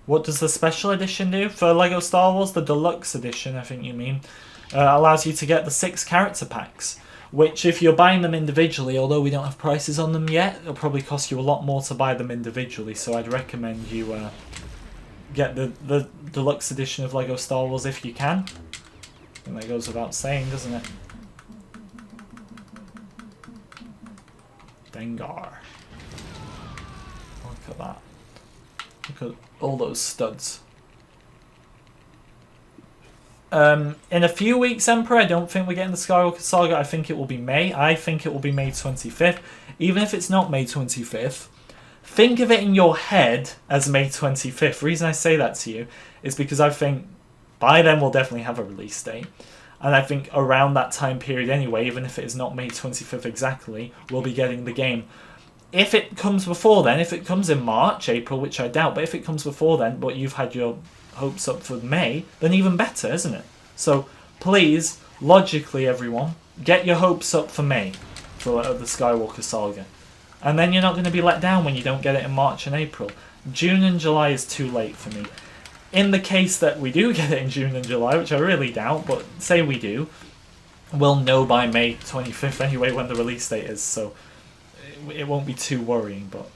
What does the special edition do? For LEGO Star Wars, the deluxe edition, I think you mean, allows you to get the 6 character packs, which if you're buying them individually, although we don't have prices on them yet, it'll probably cost you a lot more to buy them individually, so I'd recommend you get the deluxe edition of LEGO Star Wars if you can. And that goes without saying, doesn't it? Dengar. Look at that. Look at all those studs. In a few weeks, Emperor, I don't think we're getting the Skywalker Saga. I think it will be May. I think it will be May 25th. Even if it's not May 25th, think of it in your head as May 25th. The reason I say that to you is because I think by then we'll definitely have a release date. And I think around that time period anyway, even if it is not May 25th exactly, we'll be getting the game. If it comes before then, if it comes in March, April, which I doubt, but if it comes before then, but you've had your hopes up for May, then even better, isn't it? So please, logically everyone, get your hopes up for May for the Skywalker Saga. And then you're not going to be let down when you don't get it in March and April. June and July is too late for me. In the case that we do get it in June and July, which I really doubt, but say we do, we'll know by May 25th anyway when the release date is, so it won't be too worrying, but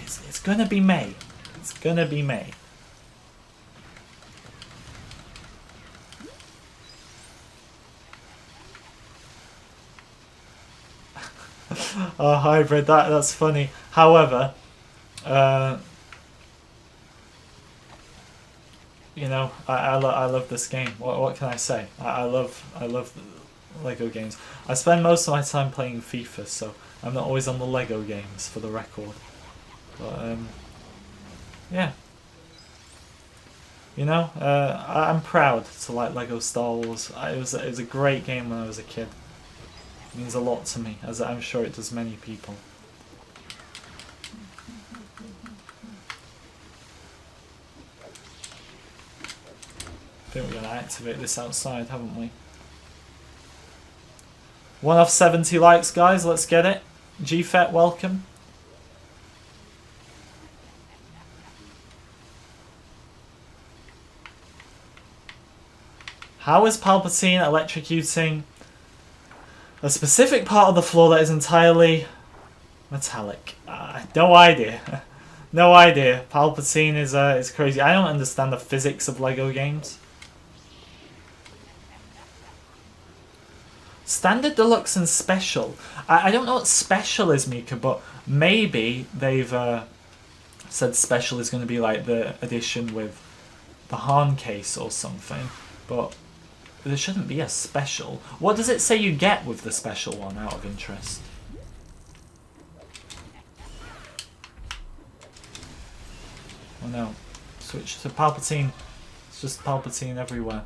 it's gonna be May. It's gonna be May. Oh, hybrid, that's funny. However, you know, I love this game. What can I say? I love Lego games. I spend most of my time playing FIFA, so I'm not always on the Lego games, for the record. But yeah, you know, I'm proud to like Lego Star Wars. It was a great game when I was a kid. It means a lot to me, as I'm sure it does many people. I think we're going to activate this outside, haven't we? 1 off 70 likes, guys. Let's get it. GFET, welcome. How is Palpatine electrocuting a specific part of the floor that is entirely metallic? No idea. No idea. Palpatine is crazy. I don't understand the physics of Lego games. Standard, Deluxe, and Special. I don't know what Special is, Mika, but maybe they've said Special is going to be like the edition with the Han case or something. But there shouldn't be a Special. What does it say you get with the Special one, out of interest? Oh no. Switch to Palpatine. It's just Palpatine everywhere.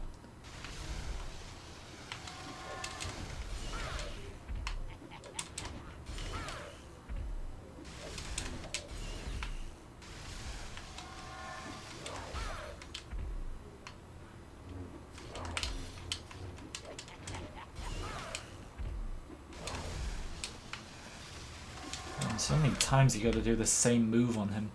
So many times you got to do the same move on him.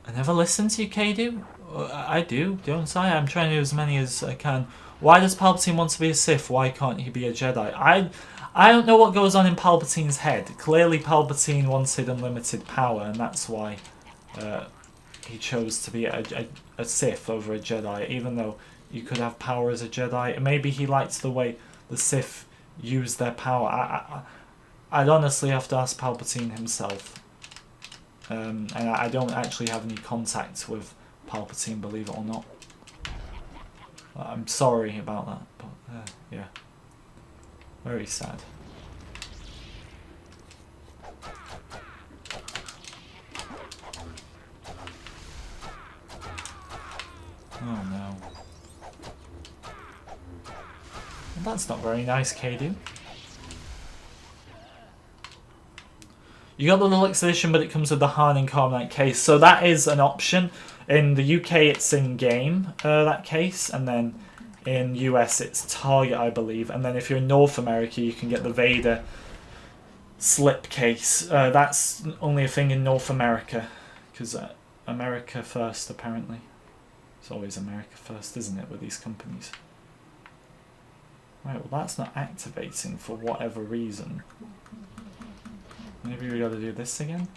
I never listen to you, Kadu. I do, don't I? I'm trying to do as many as I can. Why does Palpatine want to be a Sith? Why can't he be a Jedi? I don't know what goes on in Palpatine's head. Clearly Palpatine wanted unlimited power, and that's why he chose to be a Sith over a Jedi, even though you could have power as a Jedi. Maybe he likes the way the Sith use their power. I'd honestly have to ask Palpatine himself. And I don't actually have any contact with Palpatine, believe it or not. I'm sorry about that, but yeah. Very sad. Oh no. Well, that's not very nice, Kadu. You got the Deluxe Edition, but it comes with the Han and Carbonite case. So that is an option. In the UK, it's in-game, that case. And then in US, it's Target, I believe. And then if you're in North America, you can get the Vader slip case. That's only a thing in North America. Because America first, apparently. It's always America first, isn't it, with these companies? Right, well, that's not activating for whatever reason. Maybe we gotta do this again?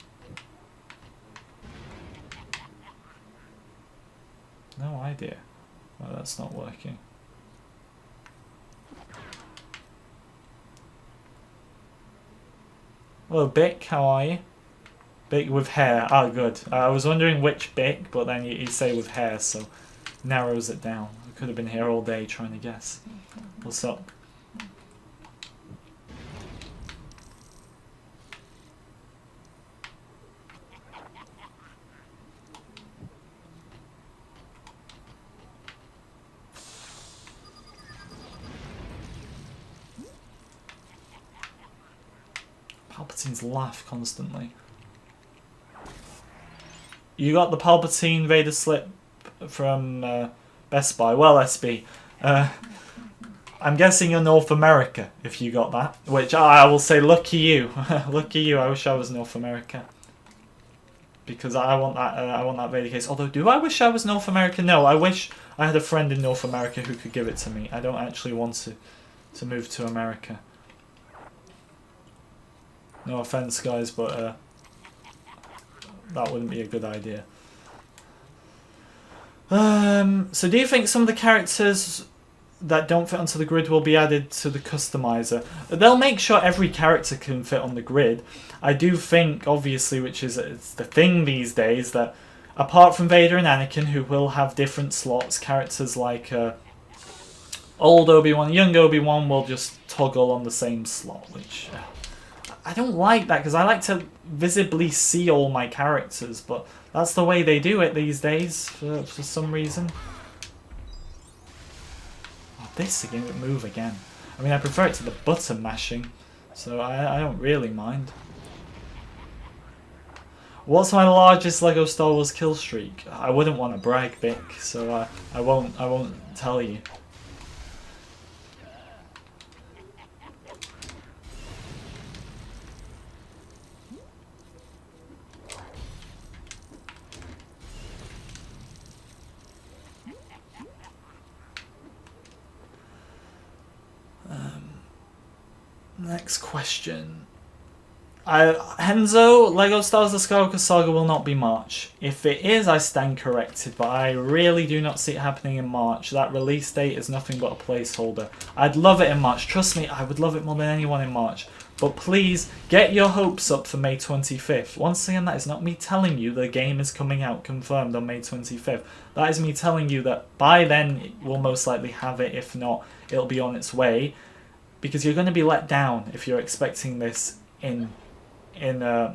No idea. Oh, that's not working. Hello, Bic, how are you? Bic with hair. Oh, good. I was wondering which Bic, but then you say with hair, so narrows it down. I could have been here all day trying to guess. What's up? Palpatine's laugh constantly. You got the Palpatine Vader slip from Best Buy. Well, SB. I'm guessing you're North America if you got that. Which I will say, lucky you. Lucky you. I wish I was North America. Because I want that Vader case. Although, do I wish I was North America? No, I wish I had a friend in North America who could give it to me. I don't actually want to move to America. No offense, guys, but that wouldn't be a good idea. So do you think some of the characters that don't fit onto the grid will be added to the customizer? They'll make sure every character can fit on the grid. I do think, obviously, which is it's the thing these days, that apart from Vader and Anakin, who will have different slots, characters like old Obi-Wan, young Obi-Wan will just toggle on the same slot, which I don't like that, because I like to visibly see all my characters, but that's the way they do it these days for some reason. Oh, this again, it move again. I mean, I prefer it to the button mashing, so I don't really mind. What's my largest LEGO Star Wars kill streak? I wouldn't want to brag, Vic, so I won't tell you. Next question. Henzo, LEGO Star Wars The Skywalker Saga will not be March. If it is, I stand corrected, but I really do not see it happening in March. That release date is nothing but a placeholder. I'd love it in March. Trust me, I would love it more than anyone in March. But please, get your hopes up for May 25th. Once again, that is not me telling you the game is coming out confirmed on May 25th. That is me telling you that by then we'll most likely have it. If not, it'll be on its way. Because you're going to be let down if you're expecting this in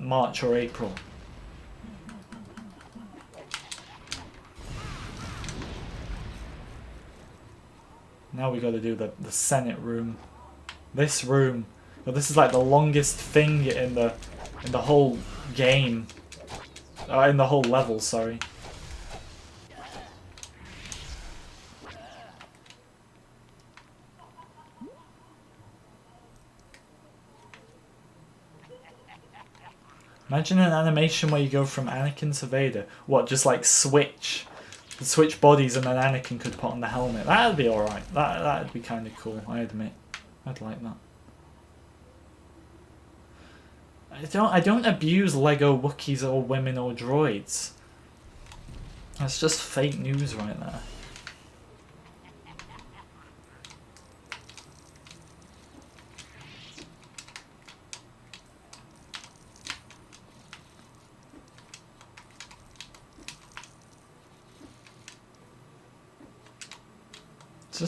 March or April. Now we got to do the Senate room. This room. Well, this is like the longest thing in the whole game. In the whole level, sorry. Imagine an animation where you go from Anakin to Vader. What, just like switch bodies and then Anakin could put on the helmet. That'd be alright. That'd be kind of cool, I admit. I'd like that. I don't abuse Lego Wookiees or women or droids. That's just fake news right there.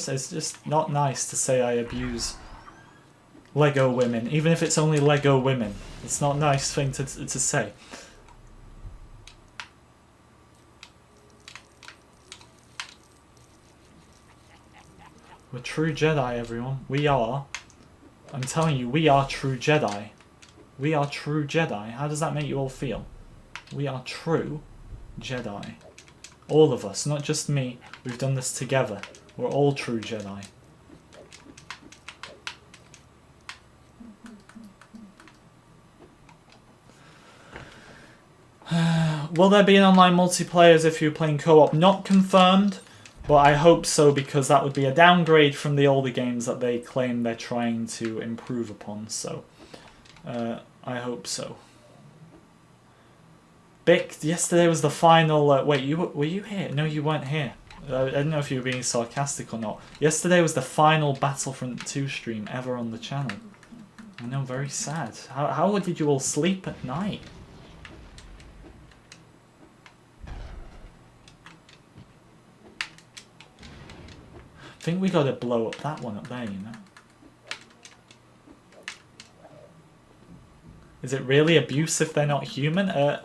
It's just not nice to say I abuse Lego women, even if it's only Lego women. It's not a nice thing to say. We're true Jedi, everyone. We are. I'm telling you, we are true Jedi. We are true Jedi. How does that make you all feel? We are true Jedi. All of us, not just me. We've done this together. We're all true Jedi. Will there be an online multiplayer if you're playing co-op? Not confirmed, but I hope so, because that would be a downgrade from the older games that they claim they're trying to improve upon, so I hope so. Bick, yesterday was the final... wait, were you here? No, you weren't here. I don't know if you were being sarcastic or not. Yesterday was the final Battlefront 2 stream ever on the channel. I know, very sad. How did you all sleep at night? I think we gotta blow up that one up there, you know. Is it really abuse if they're not human? I'd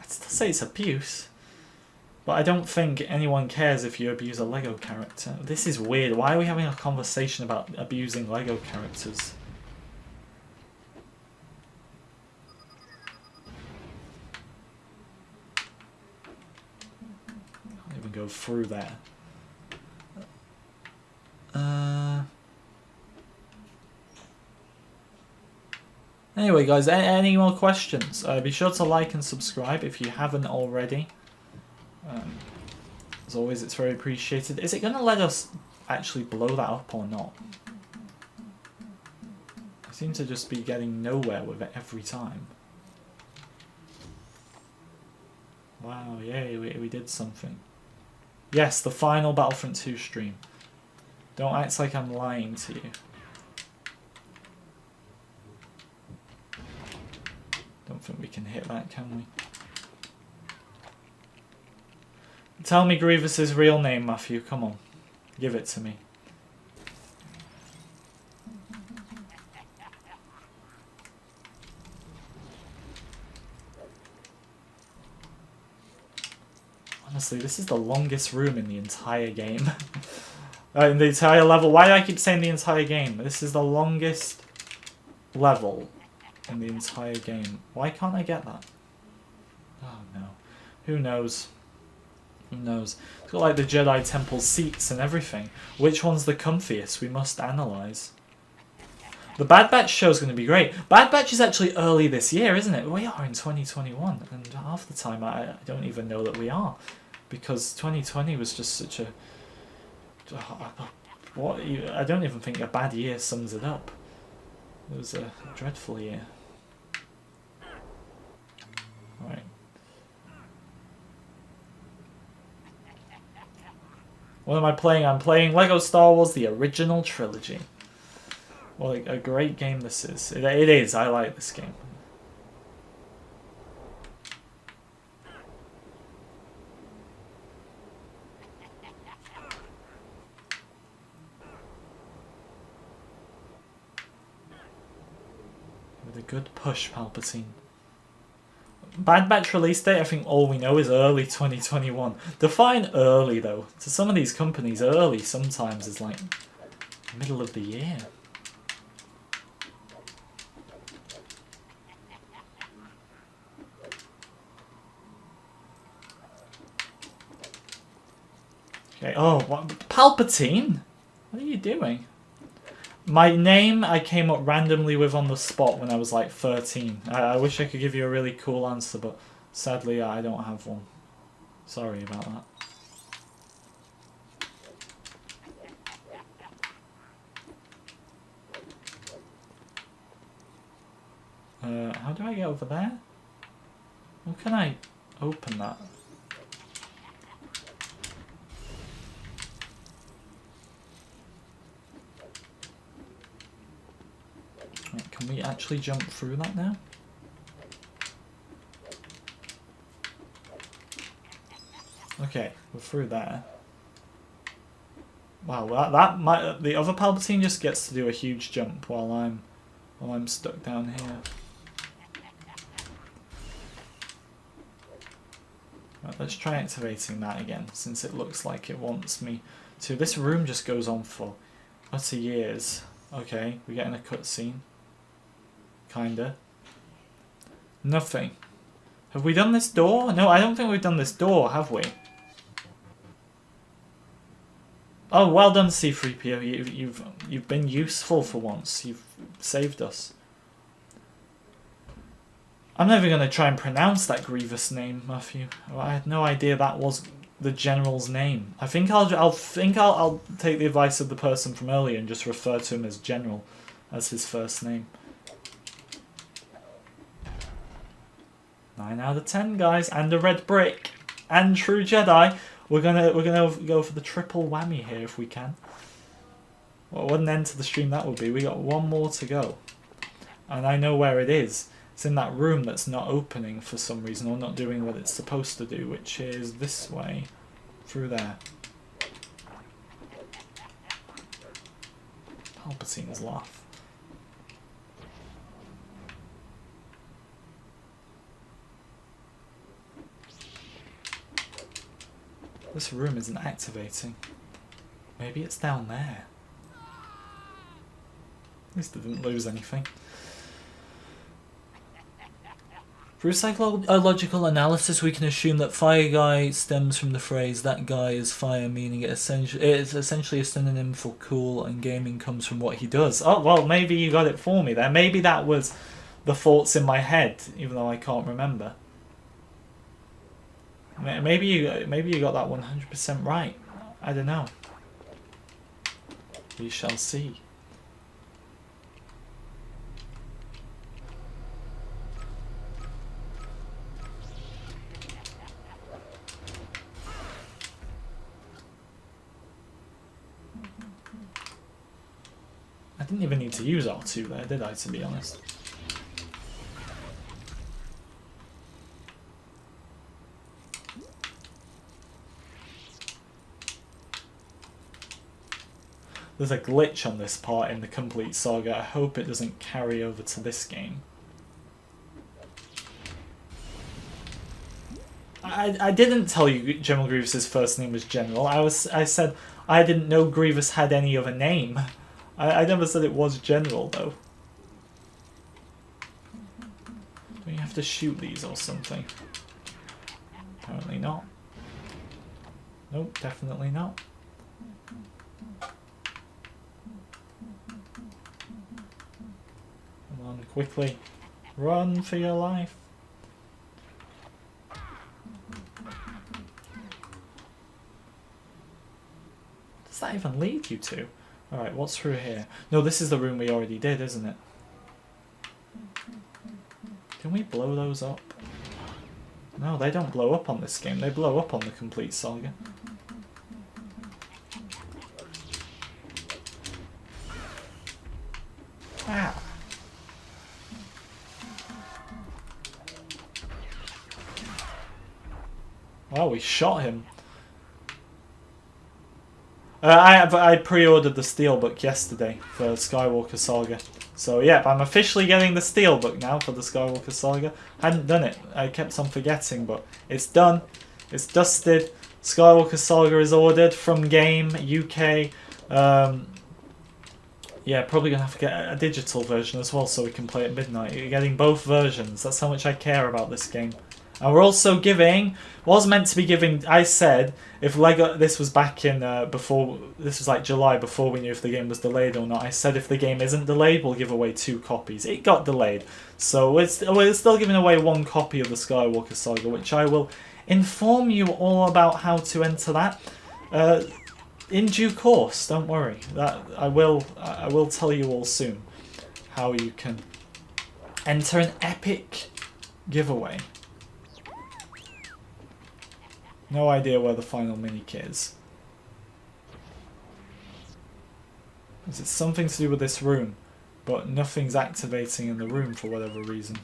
still say it's abuse. But I don't think anyone cares if you abuse a Lego character. This is weird. Why are we having a conversation about abusing Lego characters? Can't even go through there. Anyway, guys, any more questions? Be sure to like and subscribe if you haven't already. As always, it's very appreciated. Is it going to let us actually blow that up or not? I seem to just be getting nowhere with it every time. Wow, yay, we did something. Yes, the final Battlefront 2 stream. Don't act like I'm lying to you. Don't think we can hit that, can we? Tell me Grievous's real name, Matthew. Come on. Give it to me. Honestly, this is the longest room in the entire game. In the entire level. Why do I keep saying the entire game? This is the longest level in the entire game. Why can't I get that? Oh no. Who knows? Who knows? It's got like the Jedi Temple seats and everything. Which one's the comfiest? We must analyse. The Bad Batch show is going to be great. Bad Batch is actually early this year, isn't it? We are in 2021, and half the time I don't even know that we are, because 2020 was just such a I don't even think a bad year sums it up. It was a dreadful year. Right. What am I playing? I'm playing Lego Star Wars: The Original Trilogy. Well, a great game this is. It is. I like this game. With a good push, Palpatine. Bad Batch release date, I think all we know is early 2021. Define early, though. To some of these companies, early sometimes is like middle of the year. Okay, oh, what? Palpatine? What are you doing? My name I came up randomly with on the spot when I was like 13. I wish I could give you a really cool answer, but sadly I don't have one. Sorry about that. How do I get over there? How can I open that? Can we actually jump through that now? Okay, we're through there. Wow, that might, the other Palpatine just gets to do a huge jump while I'm stuck down here. Right, let's try activating that again, since it looks like it wants me to. This room just goes on for utter years. Okay, we're getting a cutscene. Kinda. Nothing. Have we done this door? No, I don't think we've done this door, have we? Oh, well done, C-3PO. You've been useful for once. You've saved us. I'm never going to try and pronounce that Grievous name, Matthew. I had no idea that was the general's name. I think I'll take the advice of the person from earlier and just refer to him as General as his first name. 9 out of 10, guys, and a red brick, and True Jedi. We're gonna go for the triple whammy here if we can. Well, what an end to the stream that would be. We got one more to go, and I know where it is. It's in that room that's not opening for some reason, or not doing what it's supposed to do, which is this way, through there. Palpatine's laugh. This room isn't activating. Maybe it's down there. At least I didn't lose anything. Through psychological analysis, we can assume that Fire Guy stems from the phrase "that guy is fire," meaning it is essentially a synonym for cool, and gaming comes from what he does. Oh, well, maybe you got it for me there. Maybe that was the thoughts in my head, even though I can't remember. Maybe you got that 100% right. I don't know. We shall see. I didn't even need to use R2 there, did I, to be honest? There's a glitch on this part in the Complete Saga. I hope it doesn't carry over to this game. I didn't tell you General Grievous's first name was General. I said I didn't know Grievous had any other name. I never said it was General though. Do you have to shoot these or something? Apparently not. Nope, definitely not. Come on, quickly. Run for your life. Does that even lead you to? Alright, what's through here? No, this is the room we already did, isn't it? Can we blow those up? No, they don't blow up on this game. They blow up on the Complete Saga. Ah! Well, we shot him. I pre-ordered the Steelbook yesterday for Skywalker Saga. So yeah, I'm officially getting the Steelbook now for the Skywalker Saga. Hadn't done it. I kept on forgetting, but it's done. It's dusted. Skywalker Saga is ordered from Game UK. Yeah, probably going to have to get a digital version as well so we can play at midnight. You're getting both versions. That's how much I care about this game. And we're also giving, was meant to be giving, I said, if Lego, this was back in, before, this was like July, before we knew if the game was delayed or not. I said if the game isn't delayed, we'll give away 2 copies. It got delayed. So we're still giving away 1 copy of the Skywalker Saga, which I will inform you all about how to enter that in due course. Don't worry. That I will tell you all soon how you can enter an epic giveaway. No idea where the final mini-kit is. Is it something to do with this room? But nothing's activating in the room for whatever reason.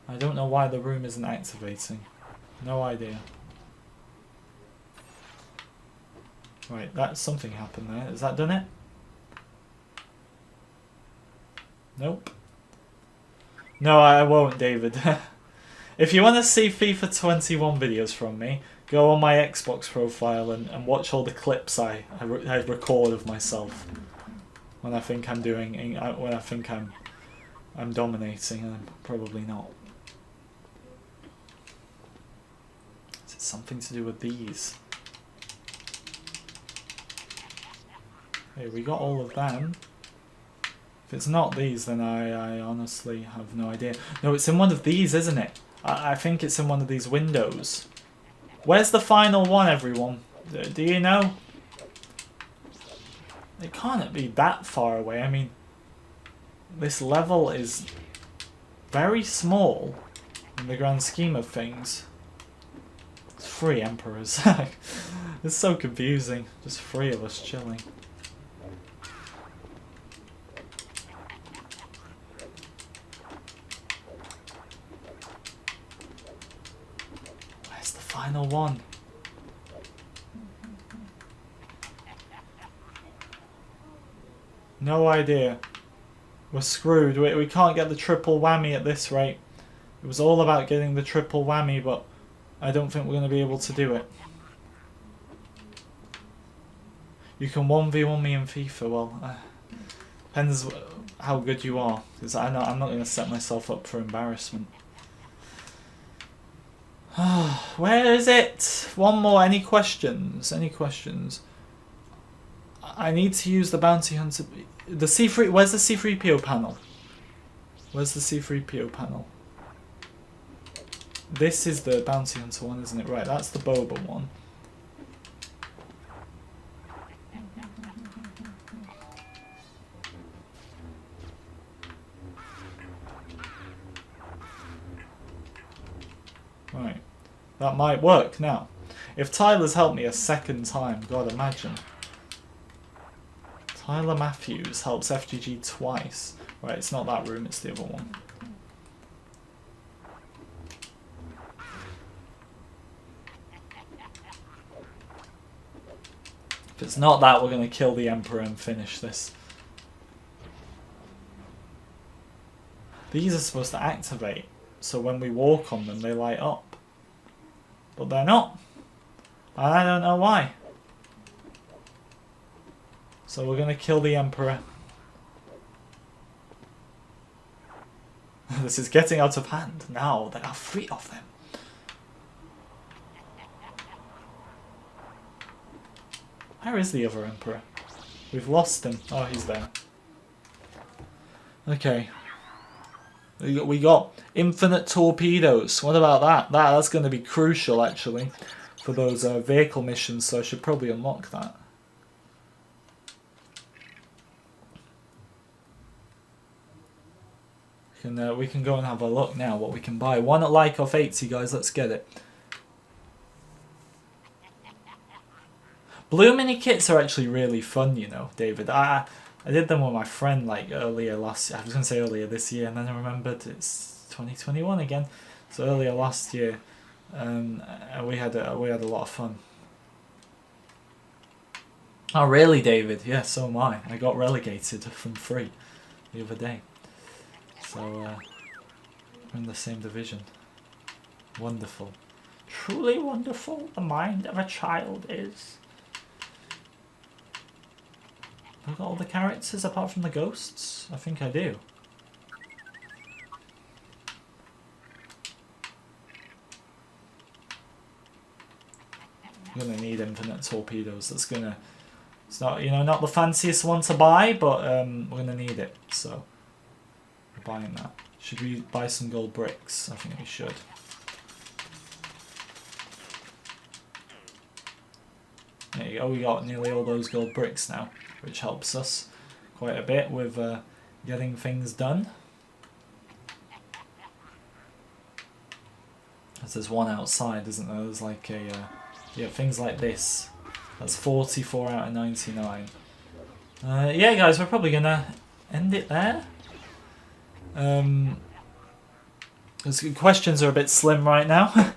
I don't know why the room isn't activating. No idea. Right, that's something happened there. Has that done it? Nope. No, I won't, David. If you want to see FIFA 21 videos from me, go on my Xbox profile and watch all the clips I record of myself when I think I'm doing, when I think I'm dominating, and I'm probably not. Is it something to do with these? Hey, we got all of them. If it's not these, then I honestly have no idea. No, it's in one of these, isn't it? I think it's in one of these windows. Where's the final one, everyone? Do you know? It can't be that far away. I mean, this level is very small in the grand scheme of things. It's 3 emperors. It's so confusing. Just 3 of us chilling. Final one. No idea. We're screwed. We can't get the triple whammy at this rate. It was all about getting the triple whammy, but I don't think we're going to be able to do it. You can 1v1 me in FIFA. Well, depends how good you are, because I'm not going to set myself up for embarrassment. Where is it? One more. Any questions? Any questions? I need to use the bounty hunter. The C3. Where's the C3PO panel? Where's the C3PO panel? This is the bounty hunter one, isn't it? Right, that's the Boba one. Right. That might work now. If Tyler's helped me a second time, God, imagine. Tyler Matthews helps FGG twice. Right, it's not that room, it's the other one. If it's not that, we're going to kill the Emperor and finish this. These are supposed to activate, so when we walk on them, they light up. But they're not. And I don't know why. So we're going to kill the Emperor. This is getting out of hand. Now there are 3 of them. Where is the other Emperor? We've lost him. Oh, he's there. Okay. We got infinite torpedoes. What about that? That's going to be crucial, actually, for those vehicle missions, so I should probably unlock that. We can go and have a look now what we can buy. 1 at like off 80, guys. Let's get it. Blue mini kits are actually really fun, you know, David. I did them with my friend like earlier last year. I was going to say earlier this year, and then I remembered it's 2021 again. So earlier last year, and we had a lot of fun. Oh really, David? Yeah, so am I. I got relegated from 3 the other day. So we're in the same division. Wonderful. Truly wonderful, the mind of a child is. Have I got all the characters apart from the ghosts? I think I do. I'm gonna need infinite torpedoes. That's gonna... It's not, you know, not the fanciest one to buy, but we're gonna need it, so... We're buying that. Should we buy some gold bricks? I think we should. There you go, we got nearly all those gold bricks now, which helps us quite a bit with getting things done. There's one outside, isn't there? There's like a, yeah, things like this. That's 44 out of 99. Yeah, guys, we're probably gonna end it there. Questions are a bit slim right now.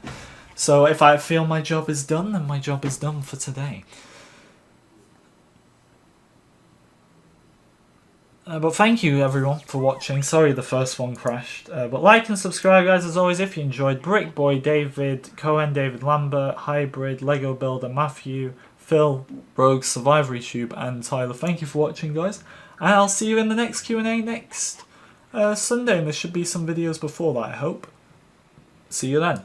So if I feel my job is done, then my job is done for today. But thank you everyone for watching. Sorry the first one crashed. But like and subscribe, guys, as always, if you enjoyed. Brick Boy, David, Cohen, David Lambert, Hybrid, Lego Builder, Matthew, Phil, Rogue, Survivor Tube, and Tyler. Thank you for watching, guys. And I'll see you in the next Q&A next Sunday. And there should be some videos before that, I hope. See you then.